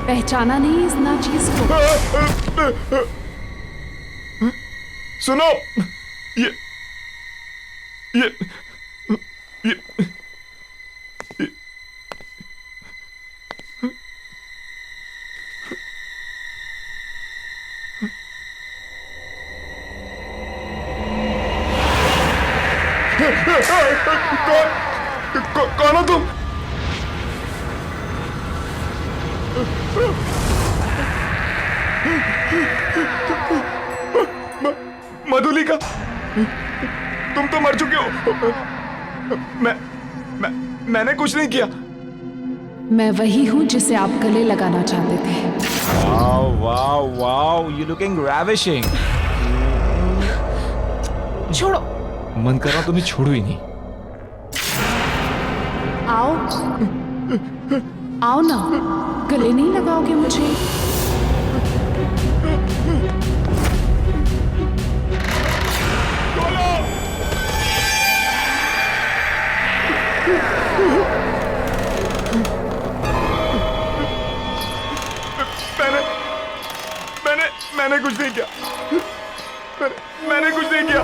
पहचाना नहीं इस नाचीज को?
सुनो, ये कौन हो तुम? मधुलिका, तुम तो मर चुके हो। मैंने कुछ नहीं किया।
मैं वही हूं जिसे आप गले लगाना चाहते थे।
Wow wow wow, you looking ravishing।
छोड़ो।
मन कर रहा तुम्हें छोड़ो ही नहीं।
आओ, आओ ना, गले नहीं लगाओगे मुझे?
मैंने कुछ नहीं किया। मैंने कुछ नहीं किया।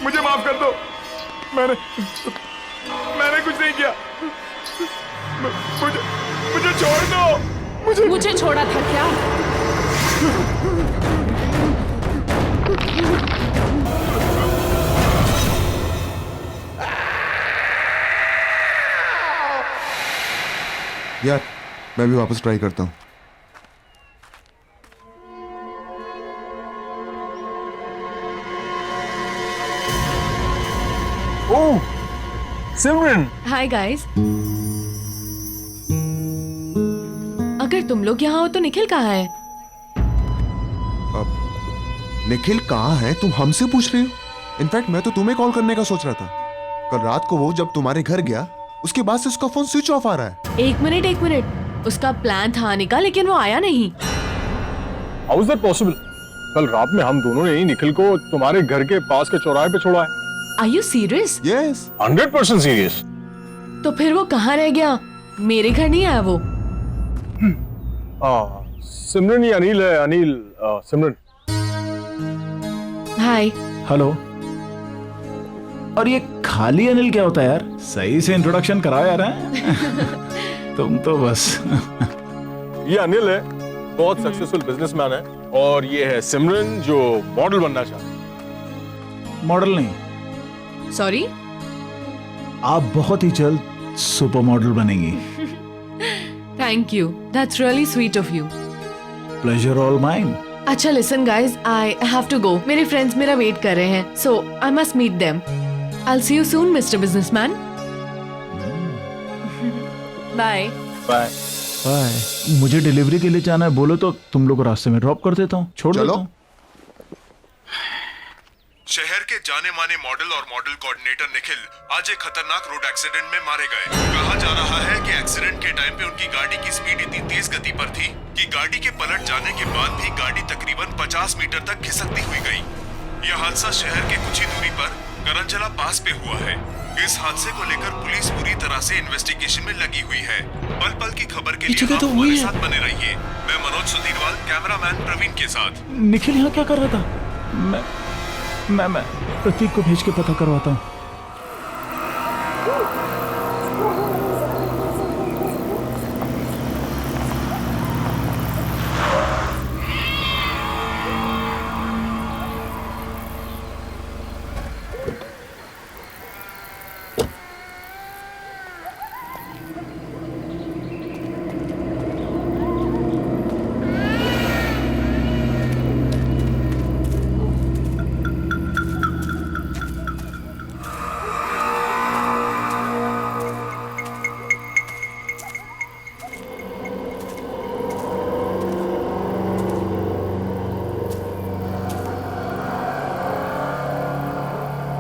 मुझे माफ कर दो। मैंने कुछ नहीं किया। मुझे छोड़ दो।
मुझे छोड़ा था क्या?
यार, मैं भी वापस ट्राई करता हूँ।
ओह, सिमरन।
Hi guys. अगर तुम लोग यहाँ हो तो निखिल कहाँ है?
निखिल कहाँ है तुम हमसे पूछ रही हो? इनफैक्ट मैं तो तुम्हें कॉल करने का सोच रहा था। कल रात को वो जब तुम्हारे घर गया उसके बाद से उसका फोन स्विच ऑफ आ रहा है।
एक मिनट, उसका प्लान था आने का लेकिन वो आया नहीं।
How is that possible? कल रात में हम दोनों ने ही निखिल को तुम्हारे घर के पास के चौराहे पे छोड़ा है।
Are you serious?
Yes.
100% serious.
तो फिर वो कहाँ रह गया? मेरे घर नहीं आया वो?
सिमरन, ये अनिल है। अनिल, सिमरन।
हाय।
हेलो। और ये खाली अनिल क्या होता है यार? सही से इंट्रोडक्शन कराओ यार। तुम तो बस।
ये अनिल है, बहुत सक्सेसफुल बिजनेसमैन है, और ये है सिमरन जो मॉडल बनना चाहता है।
मॉडल नहीं,
सॉरी,
आप बहुत ही जल्द सुपर मॉडल बनेंगी।
Thank you, that's really sweet of you.
Pleasure all mine.
अच्छा listen guys, I have to go. मेरे फ्रेंड्स मेरा वेट कर रहे हैं, so I must meet them. I will see you soon mister businessman. Bye
bye
bye. मुझे डिलीवरी के लिए जाना है, बोलो तो तुम लोग रास्ते में ड्रॉप कर देता हूँ, छोड़ देता हूँ।
शहर के जाने माने मॉडल और मॉडल कोऑर्डिनेटर निखिल आज एक खतरनाक रोड एक्सीडेंट में मारे गए। कहा जा रहा है कि एक्सीडेंट के टाइम पे उनकी गाड़ी की स्पीड इतनी तेज गति पर थी कि गाड़ी के पलट जाने के बाद भी गाड़ी तकरीबन 50 मीटर तक खिसकती हुई गई। यह हादसा शहर के कुछ ही दूरी पर करंजला पास पे हुआ है।
इस हादसे को लेकर पुलिस पूरी तरह से इन्वेस्टिगेशन में लगी हुई है। पल पल की खबर के लिए आप हमारे साथ बने रहिए। मैं मनोज सुधीरवाल, कैमरामैन प्रवीण के साथ।
निखिल यहाँ क्या कर रहा था? मैं प्रतीक को भेज के पता करवाता हूँ।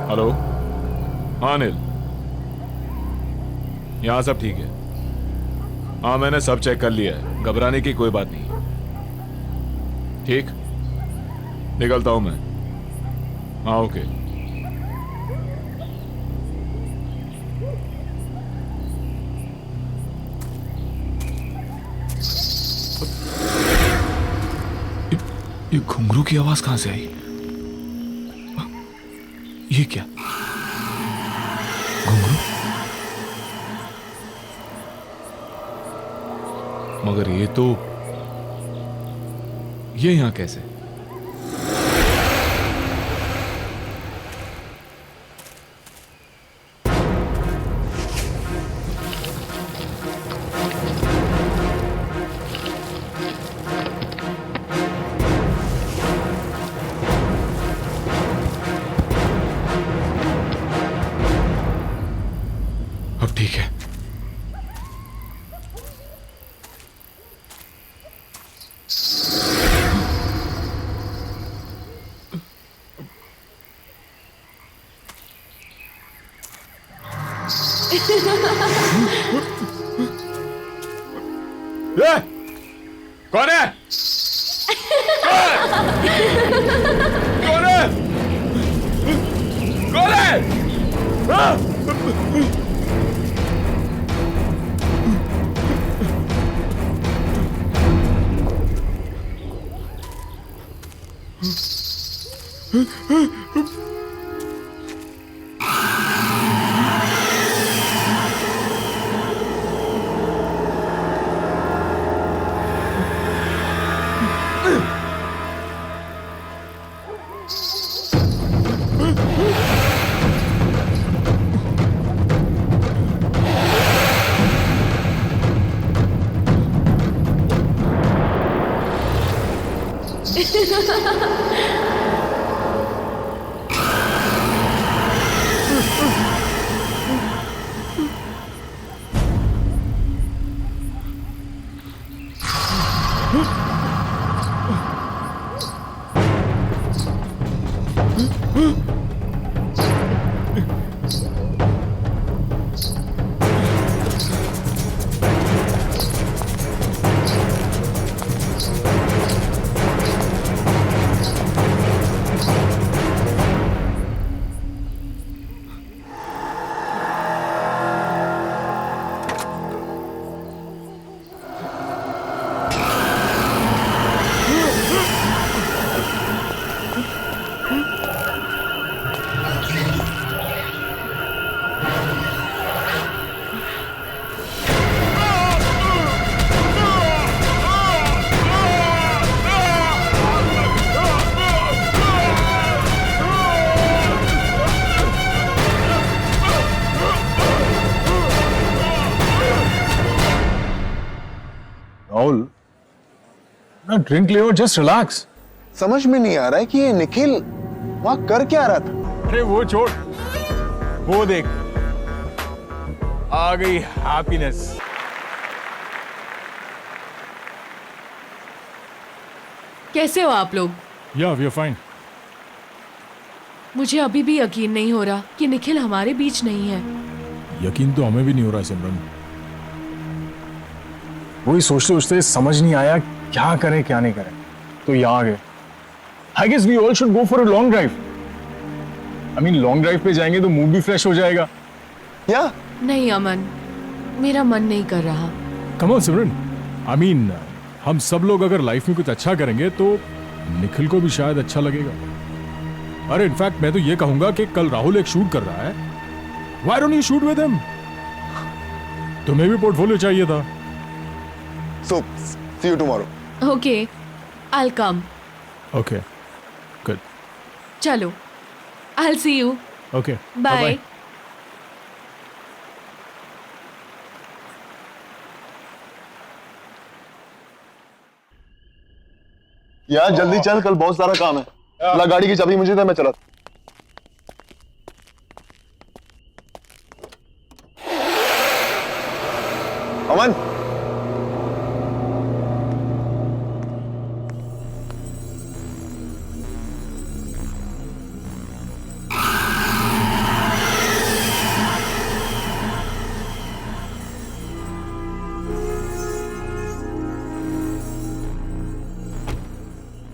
हेलो, हाँ अनिल, यहाँ सब ठीक है। हाँ मैंने सब चेक कर लिया है, घबराने की कोई बात नहीं। ठीक, निकलता हूं मैं। हाँ ओके।
ये घुंघरू की आवाज कहां से आई? ये क्या घुंघरू? मगर ये यहां कैसे? अब ठीक है।
कौन है? कौन है? कौन है?
राहुल, ना ड्रिंक ले और जस्ट रिलैक्स।
समझ में नहीं आ रहा है कि ये निखिल वहां कर क्या रहा था।
अरे वो छोड़, वो देख, आ गई हैप्पीनेस।
कैसे हो आप लोग?
या वी आर फाइन।
मुझे अभी भी यकीन नहीं हो रहा कि निखिल हमारे बीच नहीं है।
यकीन तो हमें भी नहीं हो रहा है सिमरन।
वही सोचते सोचते समझ नहीं आया क्या करें क्या नहीं करें, तो यहाँ आ गए। I guess we all should go for a long drive. I mean long drive पे जाएंगे तो मूड भी फ्रेश हो जाएगा,
या
नहीं अमन, मेरा मन नहीं कर रहा।
Come on Simran, I mean हम सब लोग अगर लाइफ में कुछ अच्छा करेंगे तो निखिल को भी शायद अच्छा लगेगा। अरे इनफैक्ट मैं तो ये कहूंगा कि कल राहुल एक शूट कर रहा है, why don't you shoot with him? तुम्हें भी पोर्टफोलियो चाहिए था।
So see you tomorrow.
Okay, I come.
Okay, good.
चलो, I see you.
Okay,
bye.
यार जल्दी चल, कल बहुत सारा काम है। ला गाड़ी की चाबी मुझे दे, मैं चला। अमन,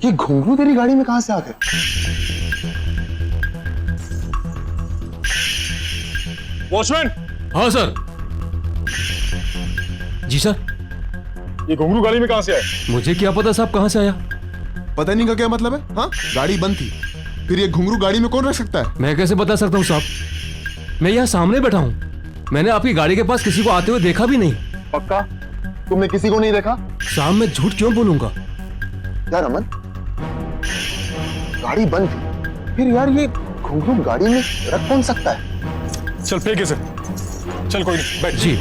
ये घुंघरू तेरी गाड़ी में कहां से आ गए?
वॉचमैन।
हाँ सर। जी सर।
ये घुंघरू गाड़ी में कहां से आया?
मुझे क्या पता साहब कहां से आया।
पता नहीं का क्या मतलब है? हाँ, गाड़ी बंद थी, फिर ये घुंघरू गाड़ी में कौन रख सकता है?
मैं कैसे बता सकता हूँ साहब, मैं यहाँ सामने बैठा हूँ। मैंने आपकी गाड़ी के पास किसी को आते हुए देखा भी नहीं।
पक्का तुमने किसी को नहीं देखा?
साहब मैं झूठ क्यों बोलूंगा?
यार अमन, गाड़ी बंद थी, फिर यार ये घुंघरू गाड़ी में रख कौन सकता है?
चल फेंक इसे। चल कोई नहीं, बैठ।
जी।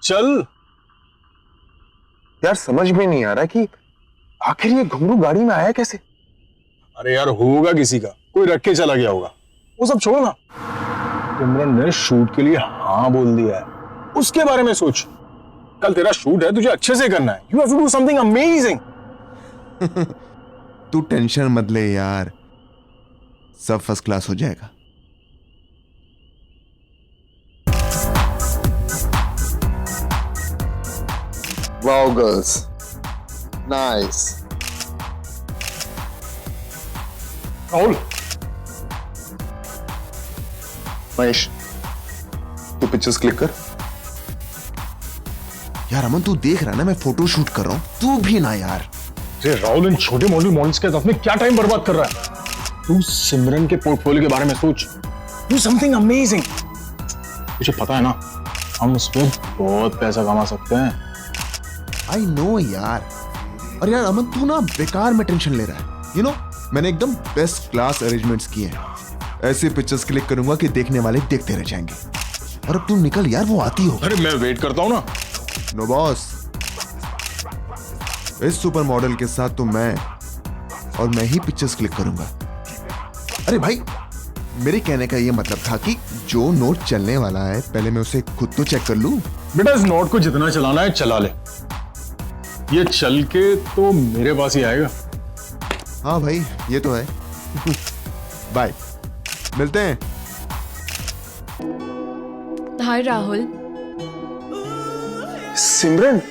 चल।
यार समझ में नहीं आ रहा कि आखिर ये घुंघरू गाड़ी में आया कैसे?
अरे यार होगा किसी का, कोई रख के चला गया होगा। वो सब छोड़ो ना, सिमरन ने शूट के लिए हाँ बोल दिया है, उसके बारे में सोच। कल तेरा शूट है, तुझे अच्छे से करना है। You have to do something amazing.
तू टेंशन मत ले यार, सब फर्स्ट क्लास हो जाएगा।
Wow girls, nice.
Rahul,
Mahesh, तू पिक्चर्स क्लिक कर।
यार अमन तू देख रहा है ना, मैं फोटो शूट कर रहा हूँ, तू भी ना यार।
अरे राहुल, इन छोटे मॉडल्स के साथ में क्या टाइम बर्बाद कर रहा है? तू सिमरन के पोर्टफोलियो के बारे में सोच। Do something amazing. तुझे पता है ना, हम उस पर बहुत पैसा कमा सकते हैं।
आई नो यार। और यार अमन तू ना बेकार में टेंशन ले रहा है। यू नो, मैंने एकदम बेस्ट क्लास अरेंजमेंट्स किए हैं। ऐसे पिक्चर्स क्लिक करूंगा कि देखने वाले देखते रह जाएंगे। और अब तू निकल यार, वो आती हो।
अरे मैं वेट करता हूं ना।
नो बॉस, इस सुपर मॉडल के साथ तो मैं ही पिक्चर्स क्लिक करूंगा। अरे भाई, मेरे कहने का ये मतलब था कि जो नोट चलने वाला है पहले मैं उसे खुद तो चेक कर लूं।
बेटा इस नोट को जितना चलाना है चला ले, ये चल के तो मेरे पास ही आएगा।
हाँ भाई, ये तो है। बाय, मिलते हैं।
Hi Rahul.
Simran,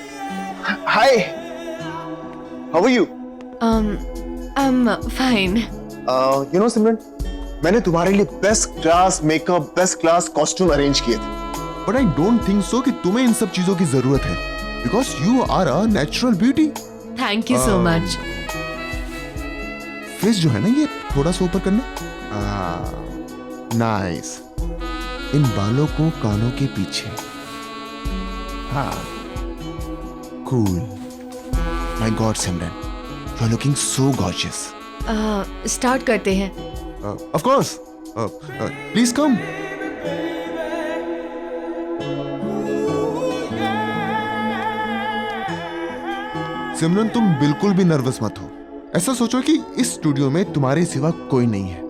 hi, how are you?
I am fine.
You know Simran, मैंने तुम्हारे लिए best class makeup, best class costume arrange किए थे।
But I don't think so कि तुम्हें इन सब चीजों की जरूरत है, because you are a natural beauty.
Thank you so much.
Face जो है ना, ये थोड़ा सा ऊपर करना। नाइस। इन बालों को कानों के पीछे। हाँ, cool. My god Simran, you are looking so gorgeous.
Start करते हैं।
Of course, please come. Simran तुम बिल्कुल भी नर्वस मत हो। ऐसा सोचो कि इस स्टूडियो में तुम्हारे सिवा कोई नहीं है,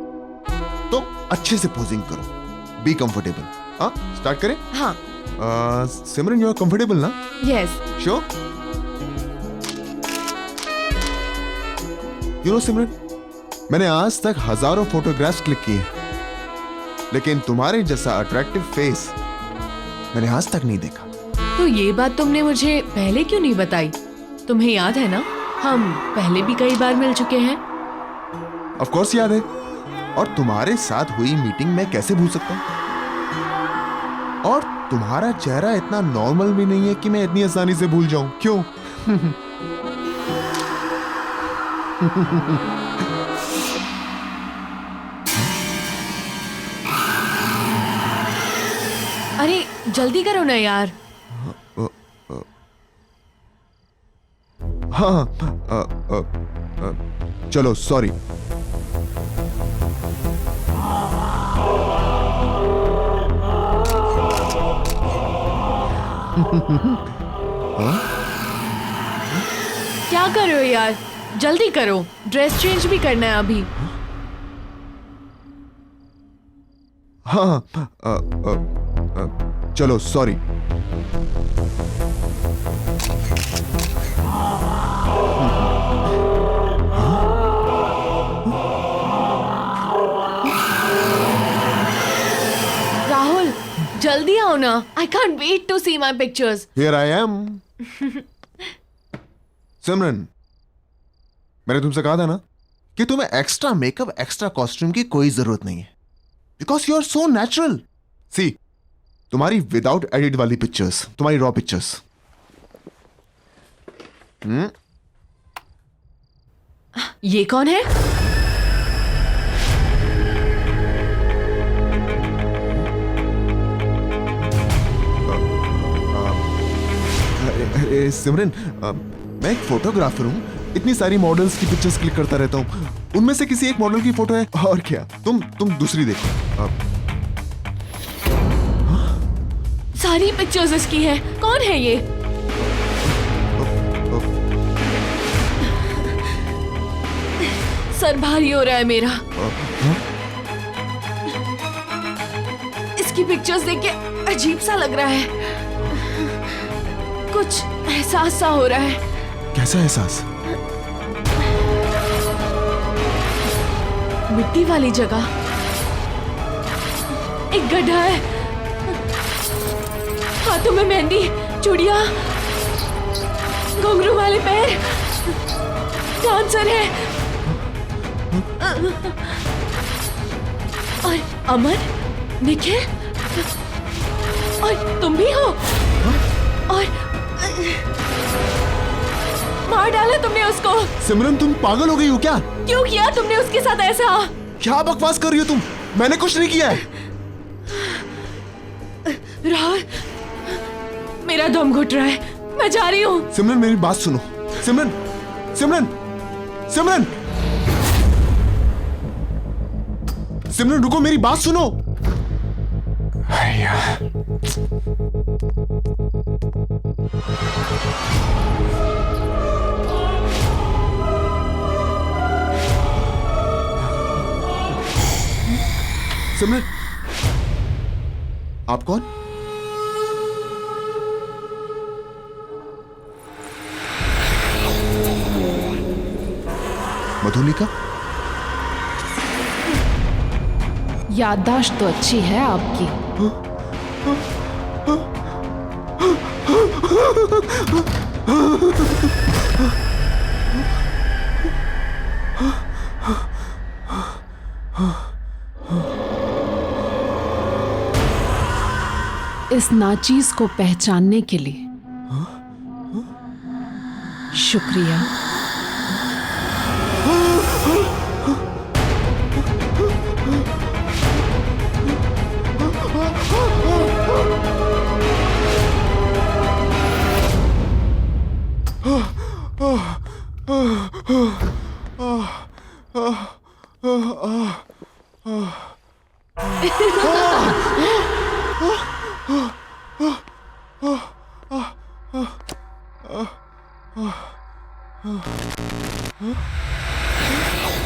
तो अच्छे से पोजिंग करो। Be comfortable. हाँ, स्टार्ट करें?
हाँ।
सिमरन, यू आर कंफर्टेबल ना?
Yes.
Sure? You know Simran, मैंने आज तक हजारों फोटोग्राफ्स क्लिक किए, लेकिन तुम्हारे जैसा अट्रैक्टिव फेस मैंने आज तक नहीं देखा।
तो ये बात तुमने मुझे पहले क्यों नहीं बताई? तुम्हें याद है ना, हम पहले भी कई बार मिल चुके हैं।
ऑफ कोर्स याद है, और तुम्हारे साथ हुई मीटिंग मैं कैसे भूल सकता हूं? और तुम्हारा चेहरा इतना नॉर्मल भी नहीं है कि मैं इतनी आसानी से भूल जाऊं। क्यों?
अरे जल्दी करो ना यार।
हाँ, चलो सॉरी।
क्या कर रहे हो यार, जल्दी करो, ड्रेस चेंज भी करना है अभी।
हाँ, चलो सॉरी।
राहुल जल्दी आओ ना, I can't wait to see my pictures.
Here I am. Simran, मैंने तुमसे कहा था ना कि तुम्हें एक्स्ट्रा मेकअप, एक्स्ट्रा कॉस्ट्यूम की कोई जरूरत नहीं है, because you are so natural. See, तुम्हारी विदाउट एडिट वाली पिक्चर्स, तुम्हारी रॉ पिक्चर्स।
ये कौन है?
सिमरन, मैं एक फोटोग्राफर हूँ, इतनी सारी मॉडल्स की पिक्चर्स क्लिक करता रहता हूँ, उनमें से किसी एक मॉडल की फोटो है। और क्या, तुम दूसरी देखो।
सारी पिक्चर्स इसकी हैं। कौन है ये? सर भारी हो रहा है मेरा। इसकी पिक्चर्स देख के अजीब सा लग रहा है, कुछ एहसास सा हो रहा है।
कैसा एहसास?
मिट्टी वाली जगह, एक गड्ढा है, हाथों में मेहंदी, चूड़ियां, घुंघरू वाले पैर, डांसर है। और अमन, निखिल, और तुम भी हो। और मार डाला तुमने उसको।
सिमरन, तुम पागल हो गई हो क्या?
क्यों किया तुमने उसके साथ ऐसा?
क्या बकवास कर रही हो तुम? मैंने कुछ नहीं किया है।
राहुल, मेरा दम घुट रहा है, मैं जा रही हूँ।
सिमरन, मेरी बात सुनो। सिमरन, सिमरन, सिमरन, सिमरन रुको, मेरी बात सुनो। सिमरन, आप कौन? मधुलिका?
याददाश्त तो अच्छी है आपकी। इस नाचीज को पहचानने के लिए शुक्रिया।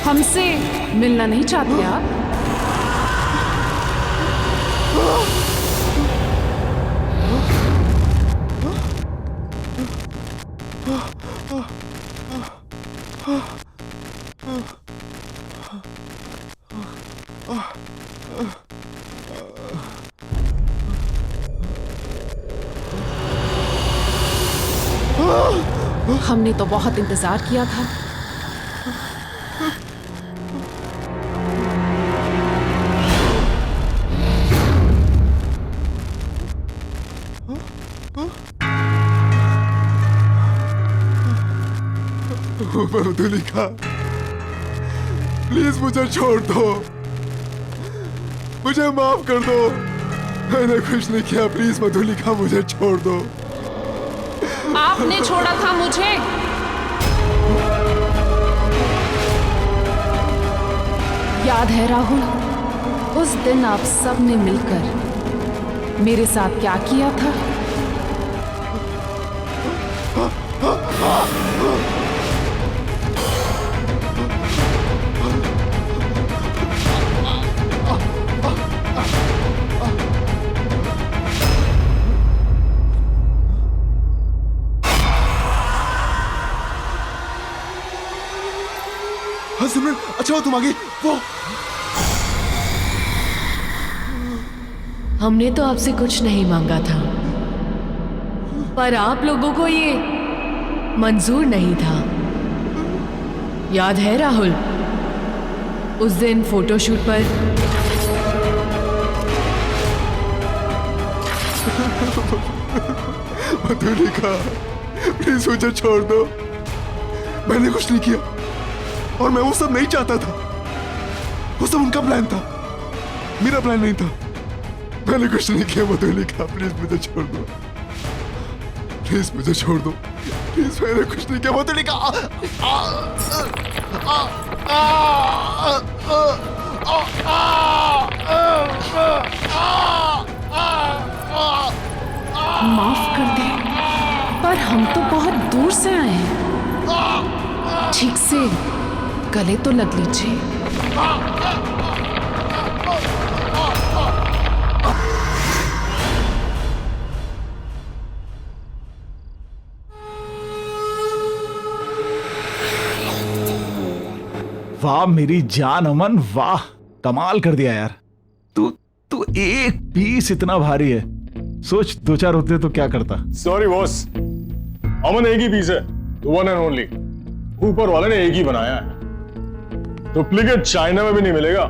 हमसे मिलना नहीं चाहते आप? हमने तो बहुत इंतजार किया था।
मधुलिका, प्लीज मुझे छोड़ दो, मुझे माफ कर दो, मैंने कुछ नहीं किया, प्लीज मधुलिका मुझे छोड़ दो।
आपने छोड़ा था मुझे। याद है राहुल, उस दिन आप सब ने मिलकर मेरे साथ क्या किया था?
हाँ सिमरन, अच्छा हो तुम आ गई। वो
हमने तो आपसे कुछ नहीं मांगा था, पर आप लोगों को ये मंजूर नहीं था। याद है राहुल, उस दिन फोटोशूट पर
मधुलिका, प्लीज मुझे छोड़ दो, मैंने कुछ नहीं किया और मैं वो सब नहीं चाहता था। वो सब उनका प्लान था, मेरा प्लान नहीं था। मैंने कुछ नहीं किया मधुलिका, प्लीज मुझे छोड़ दो, प्लीज मुझे छोड़ दो, प्लीज मैंने कुछ नहीं किया मधुलिका।
माफ कर दे, पर हम तो बहुत दूर से आए हैं। ठीक से गले तो लग लीजिए।
वाह मेरी जान अमन, वाह कमाल कर दिया यार। तू तू एक पीस इतना भारी है, सोच 2-4 होते तो क्या करता।
सॉरी बॉस, अमन एक ही पीस है, वन एंड ओनली। ऊपर वाले ने एक ही बनाया है, डुप्लीकेट चाइना में भी नहीं मिलेगा।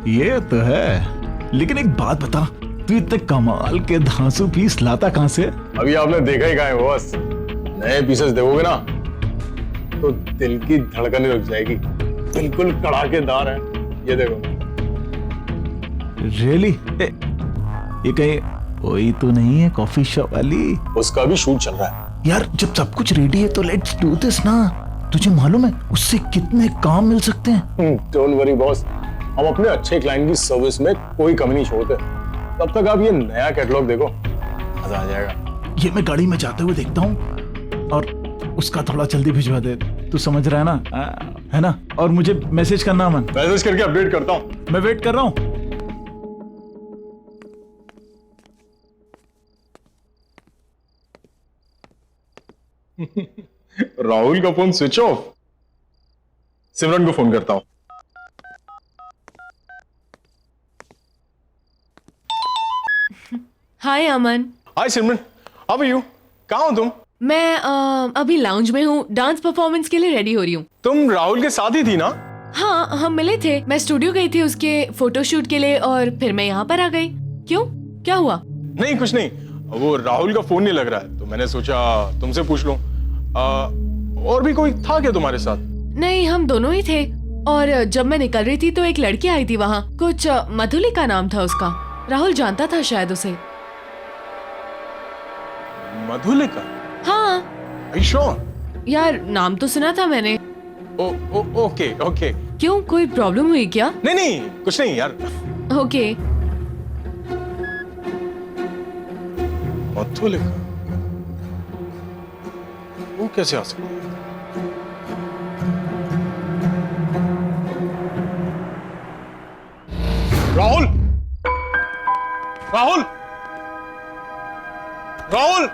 ये तो है, लेकिन एक बात बता, तू इतने कमाल के धांसू पीस लाता कहां से?
अभी आपने देखा ही कहाँ है बॉस। नए पीसेस देखोगे ना तो दिल की धड़कन रुक जाएगी, बिल्कुल कड़ाकेदार है। ये देखो।
रियली? ये कहीं वही तो नहीं है कॉफी शॉप वाली?
उसका भी शूट चल रहा है
यार। जब सब कुछ रेडी है तो लेट्स डू दिस ना। तुझे मालूम है उससे कितने काम मिल सकते हैं?
डोंट वरी बॉस, हम अपने अच्छे क्लाइंट की सर्विस में कोई कमी नहीं छोड़ते। तब तक आप ये नया कैटलॉग देखो, मजा आ जाएगा।
ये मैं गाड़ी में जाते हुए देखता हूँ, और उसका थोड़ा जल्दी भिजवा दे, तू समझ रहा है ना? है ना? और मुझे मैसेज करना मन।
मैसेज करके अपडेट करता हूँ।
मैं वेट कर रहा हूँ।
राहुल का फोन स्विच ऑफ। सिमरन को फोन करता हूँ।
हाय अमन।
हाय सिमरन, हाउ आर यू? कहाँ हो तुम?
मैं अभी लाउंज में हूँ, डांस परफॉर्मेंस के लिए रेडी हो रही हूँ।
तुम राहुल के साथ ही थी ना?
हाँ, हम मिले थे। मैं स्टूडियो गई थी उसके फोटोशूट के लिए, और फिर मैं यहाँ पर आ गई। क्यों, क्या हुआ?
नहीं कुछ नहीं, वो राहुल का फोन नहीं लग रहा है तो मैंने सोचा तुमसे पूछ लूं। और भी कोई था क्या तुम्हारे साथ?
नहीं, हम दोनों ही थे। और जब मैं निकल रही थी तो एक लड़की आई थी वहाँ, कुछ मधुलिका नाम था उसका। राहुल जानता था शायद उसे।
मधुलिका?
हाँ।
Are you sure?
यार नाम तो सुना था मैंने।
Okay okay.
क्यों, कोई प्रॉब्लम हुई क्या?
नहीं नहीं कुछ नहीं यार।
ओके।
मधुलिका वो कैसे आ सकती है? राहुल, राहुल, राहुल,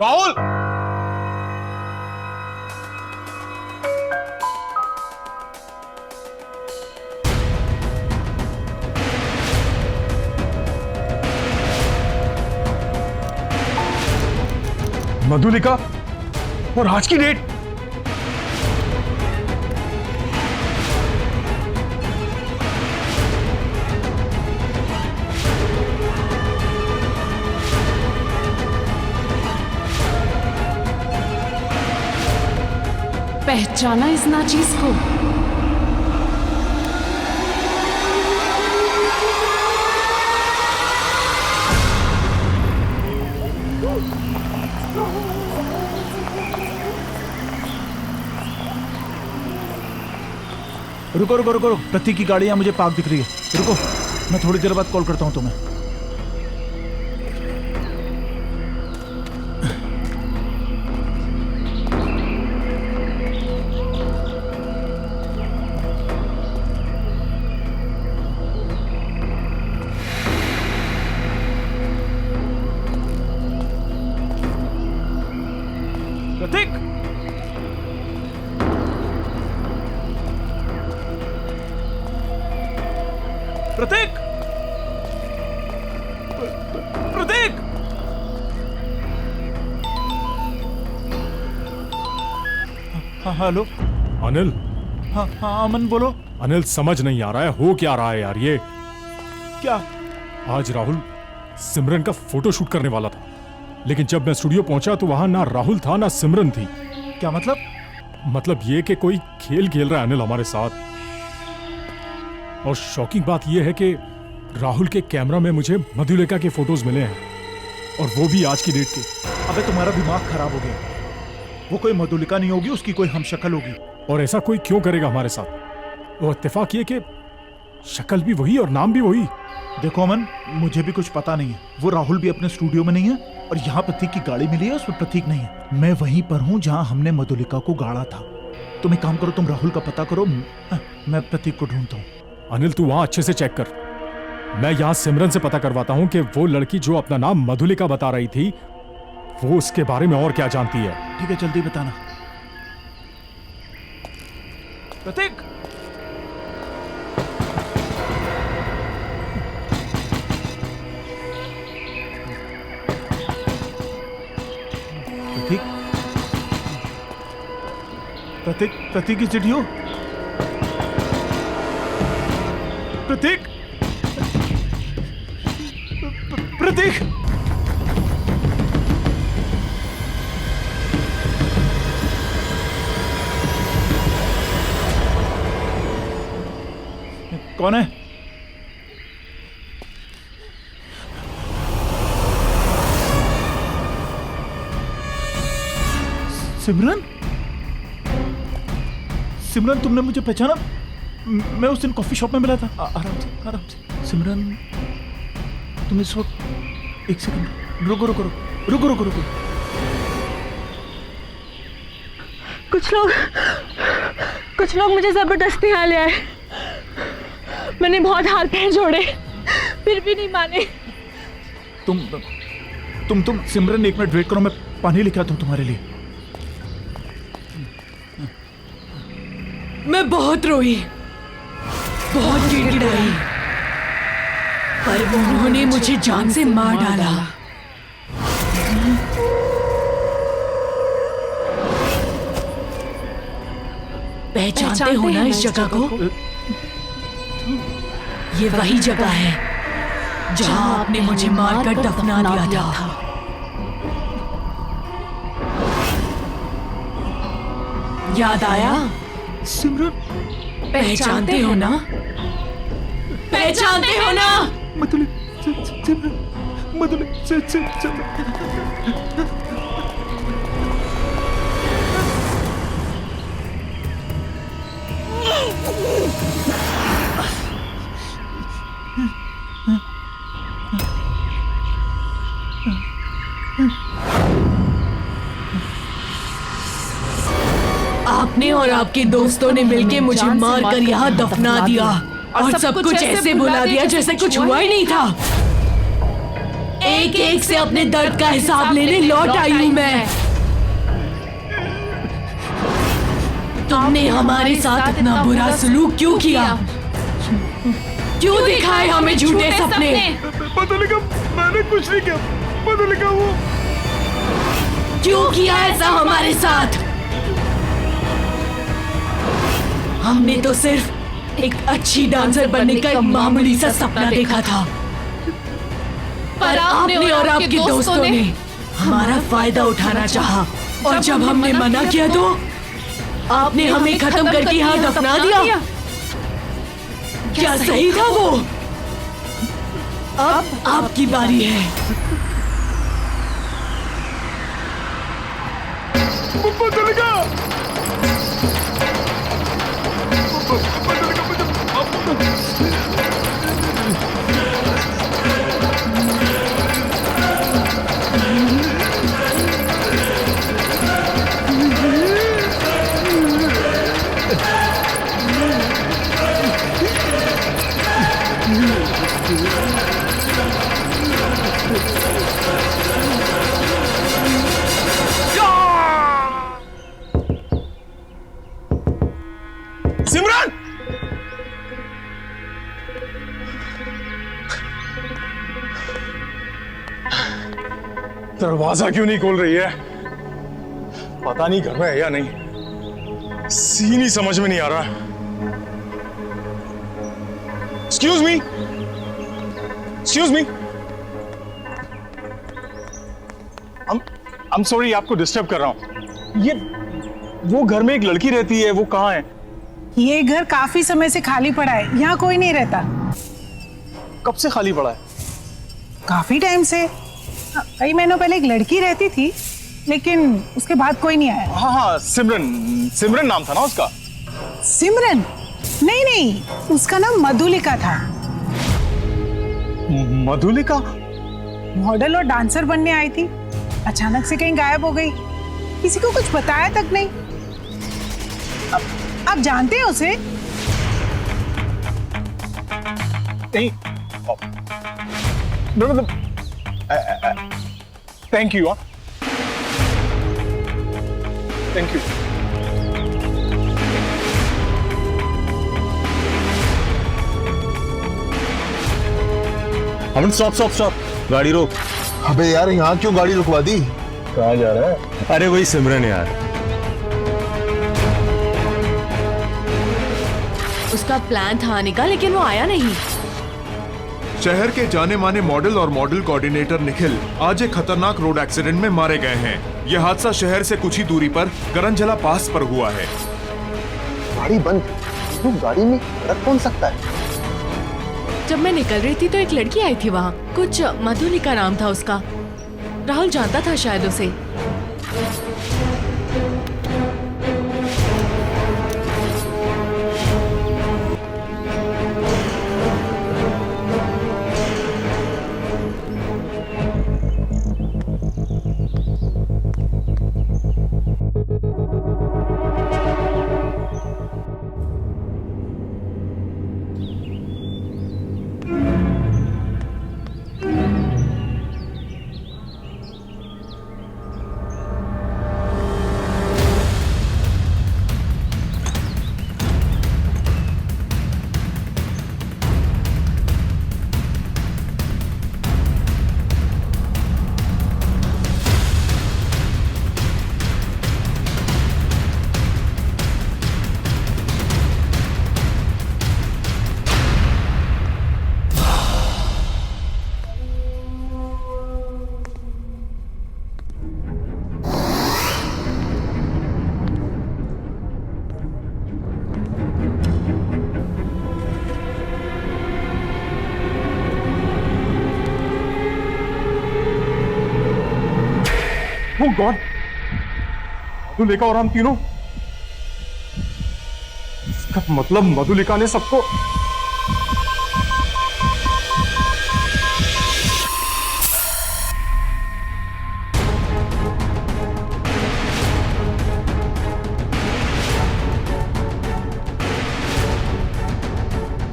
राहुल, मधुलिका और आज की डेट।
पहचाना इस नाचीज को?
रुको रुको रुको रुको, प्रतीक की गाड़ी यहाँ मुझे पार्क दिख रही है। रुको, मैं थोड़ी देर बाद कॉल करता हूँ तुम्हें। प्रतीक, प्रतीक, प्रतीक। हाँ हेलो
अनिल।
हाँ हाँ अमन बोलो।
अनिल समझ नहीं आ रहा है हो क्या रहा है यार ये।
क्या?
आज राहुल सिमरन का फोटो शूट करने वाला था, लेकिन जब मैं स्टूडियो पहुंचा तो वहां ना राहुल था ना सिमरन थी।
क्या मतलब?
मतलब ये कि कोई खेल खेल रहा है अनिल हमारे साथ। और शॉकिंग बात यह है कि राहुल के कैमरा में मुझे मधुलिका के फोटोज मिले हैं, और वो भी आज की डेट के।
अबे तुम्हारा दिमाग खराब हो गया। वो कोई मधुलिका नहीं होगी, उसकी कोई हमशक्ल होगी।
और ऐसा कोई क्यों करेगा हमारे साथ? वो इत्तेफाक ये कि शक्ल भी वही और नाम भी वही।
देखो अमन, मुझे भी कुछ पता नहीं है। वो राहुल भी अपने स्टूडियो में नहीं है, और यहाँ प्रतीक की गाड़ी मिली है, उसमें प्रतीक नहीं है। मैं वहीं पर हूँ जहाँ हमने मधुलिका को गाड़ा था। तुम एक काम करो, तुम राहुल का पता करो, मैं प्रतीक को ढूंढता हूँ।
अनिल तू वहां अच्छे से चेक कर, मैं यहाँ सिमरन से पता करवाता हूँ कि वो लड़की जो अपना नाम मधुलिका बता रही थी वो उसके बारे में और क्या जानती है।
ठीक है, जल्दी बताना। प्रतीक, प्रतीक, प्रतीक, प्रतीक इज इट यू? प्रतीक, प्रतीक, कौन है? सिमरन? सिमरन, तुमने मुझे पहचाना? मैं उस दिन कॉफी शॉप में मिला था। आराम से, आराम से। सिमरन, तुम इस वक्त, एक सेकंड, रुको रुको रुको रुको रुको रुको।
कुछ लोग मुझे जबरदस्ती यहाँ ले आए। मैंने बहुत हाथ पैर जोड़े, फिर भी नहीं माने।
तुम सिमरन, एक मिनट वेट करो, मैं पानी लेके आता हूँ तुम्हारे लिए।
मैं बहुत रोई, बहुत गिड़गिड़ाई, पर उन्होंने मुझे जान से मार डाला। पहचानते हो ना इस जगह को? ये वही जगह है जहां आपने मुझे मारकर दफना दिया था। याद आया?
सिमरन,
पहचानते हो ना? पहचानते हो ना? आपने और आपके दोस्तों ने मिलके मुझे मारकर यहाँ दफना दिया, और सब कुछ ऐसे बुला दिया जैसे कुछ हुआ ही नहीं था। एक एक से अपने दर्द का हिसाब लेने लौट आई हूँ मैं। तुमने हमारे साथ इतना बुरा सलूक क्यों किया? क्यों दिखाए हमें झूठे सपने?
मधुलिका, मैंने कुछ नहीं किया। मधुलिका, वो
क्यों किया ऐसा हमारे साथ? हमने तो सिर्फ एक अच्छी डांसर बनने का एक मामूली सा सपना देखा था, पर आपने और आपके दोस्तों ने हमारा फायदा उठाना चाहा, और जब हमने मना किया तो आपने हमें खत्म करके यहाँ दफना दिया। क्या सही था वो? अब आपकी बारी है।
सिमरन! दरवाजा क्यों नहीं खोल रही है? पता नहीं घर में है या नहीं। सीन ही समझ में नहीं आ रहा। Excuse me, excuse me. I'm sorry आपको डिस्टर्ब कर रहा हूं। ये वो घर में एक लड़की रहती है, वो कहाँ है?
ये घर काफी समय से खाली पड़ा है, यहाँ कोई नहीं रहता।
कब से खाली पड़ा है?
काफी टाइम से। कई महीनों पहले एक लड़की रहती थी, लेकिन उसके बाद कोई नहीं आया।
हाँ हाँ, सिमरन, सिमरन नाम था ना उसका?
सिमरन? नहीं नहीं, उसका नाम मधुलिका था।
मधुलिका?
मॉडल और डांसर बनने आई थी, अचानक से कहीं गायब हो गई, किसी को कुछ बताया तक नहीं। आप जानते हैं उसे?
नहीं। Thank you. Thank you.
Aman stop stop stop, गाड़ी रोक। अबे यार, यहाँ क्यों गाड़ी रुकवा दी?
कहाँ जा रहा है?
अरे वही सिमरन यार।
उसका प्लान था आने का, लेकिन वो आया नहीं।
शहर के जाने माने मॉडल और मॉडल कोऑर्डिनेटर निखिल आज एक खतरनाक रोड एक्सीडेंट में मारे गए हैं। यह हादसा शहर से कुछ ही दूरी पर करंजला पास पर हुआ है।
गाड़ी बंद, तो गाड़ी में रख कौन सकता है?
जब मैं निकल रही थी तो एक लड़की आई थी वहाँ, कुछ मधुलिका नाम था उसका। राहुल जानता था शायद उसे।
Oh God! मधुलिका और हम तीनों, इसका मतलब मधुलिका ने सबको।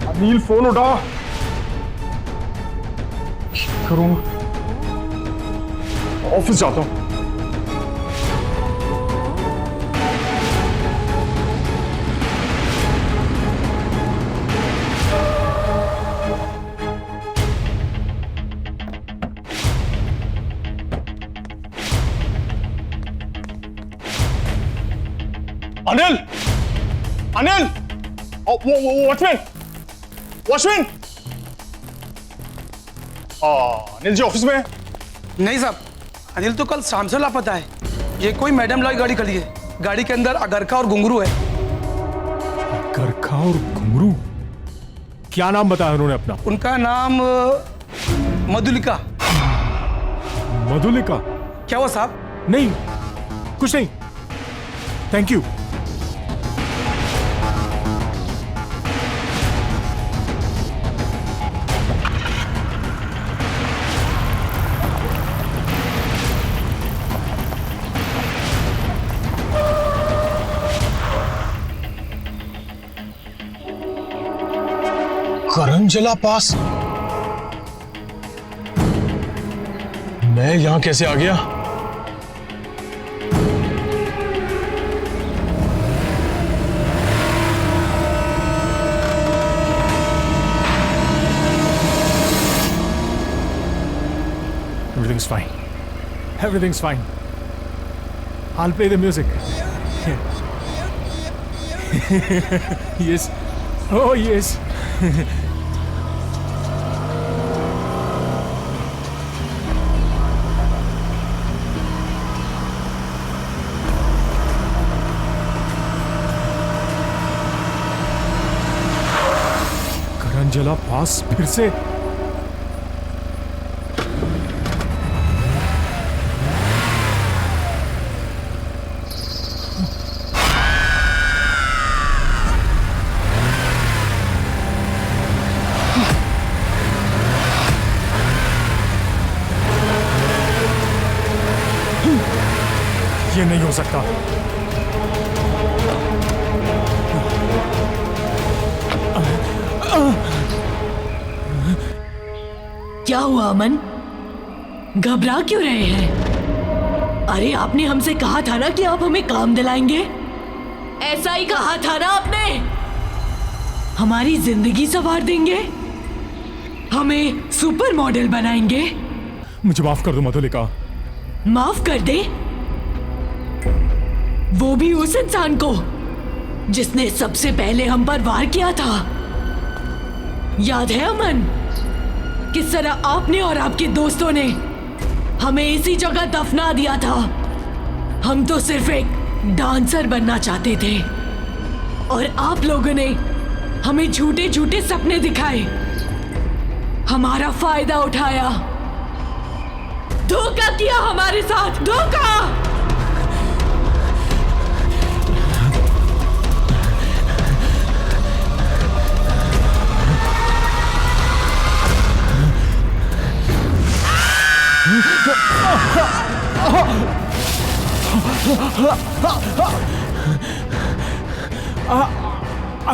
अनिल फोन उठा। करूंगा, ऑफिस जाता हूं। Anil, Anil, watchman, watchman. Anil ji office में है?
नहीं साहब, अनिल तो कल शाम से लापता है। ये कोई मैडम लॉय गाड़ी खड़ी है, गाड़ी के अंदर अगरखा और घुंघरू है।
अगरखा और घुंघरू? क्या नाम बताया उन्होंने अपना?
उनका नाम मधुलिका।
मधुलिका?
क्या हुआ साहब?
नहीं, कुछ नहीं, थैंक यू।
करंजला पास? मैं यहां कैसे आ गया?
Everything's fine. Everything's fine. I'll play the music. Yes. Oh, yes. करंजला पास फिर से? ये नहीं हो सकता।
क्या हुआ अमन? घबरा क्यों रहे हैं? अरे आपने हमसे कहा था ना कि आप हमें काम दिलाएंगे। ऐसा ही कहा था ना आपने। हमारी जिंदगी संवार देंगे, हमें सुपर मॉडल बनाएंगे।
मुझे माफ कर दो मधुलिका।
माफ कर दे? वो भी उस इंसान को जिसने सबसे पहले हम पर वार किया था। याद है अमन? किस तरह आपने और आपके दोस्तों ने हमें इसी जगह दफना दिया था। हम तो सिर्फ एक डांसर बनना चाहते थे और आप लोगों ने हमें झूठे झूठे सपने दिखाए, हमारा फायदा उठाया, धोखा किया हमारे साथ, धोखा।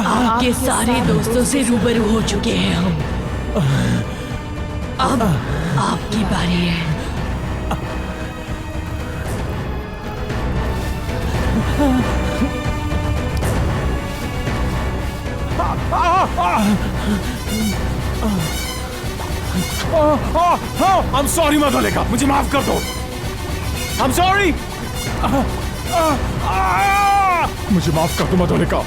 आपके सारे दोस्तों से रूबरू हो चुके हैं हम। अब आपकी बारी है।
I'm sorry मधुलिका, मुझे माफ कर दो। I'm sorry. मुझे माफ कर दो मधुलिका।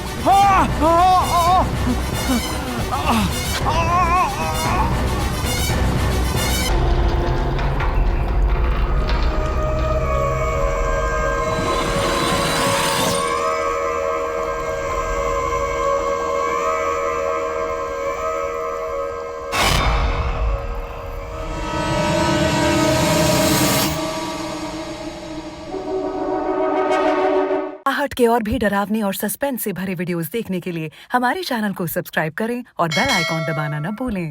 आहट के और भी डरावनी और सस्पेंस से भरे वीडियोस देखने के लिए हमारे चैनल को सब्सक्राइब करें और बेल आइकॉन दबाना न भूलें।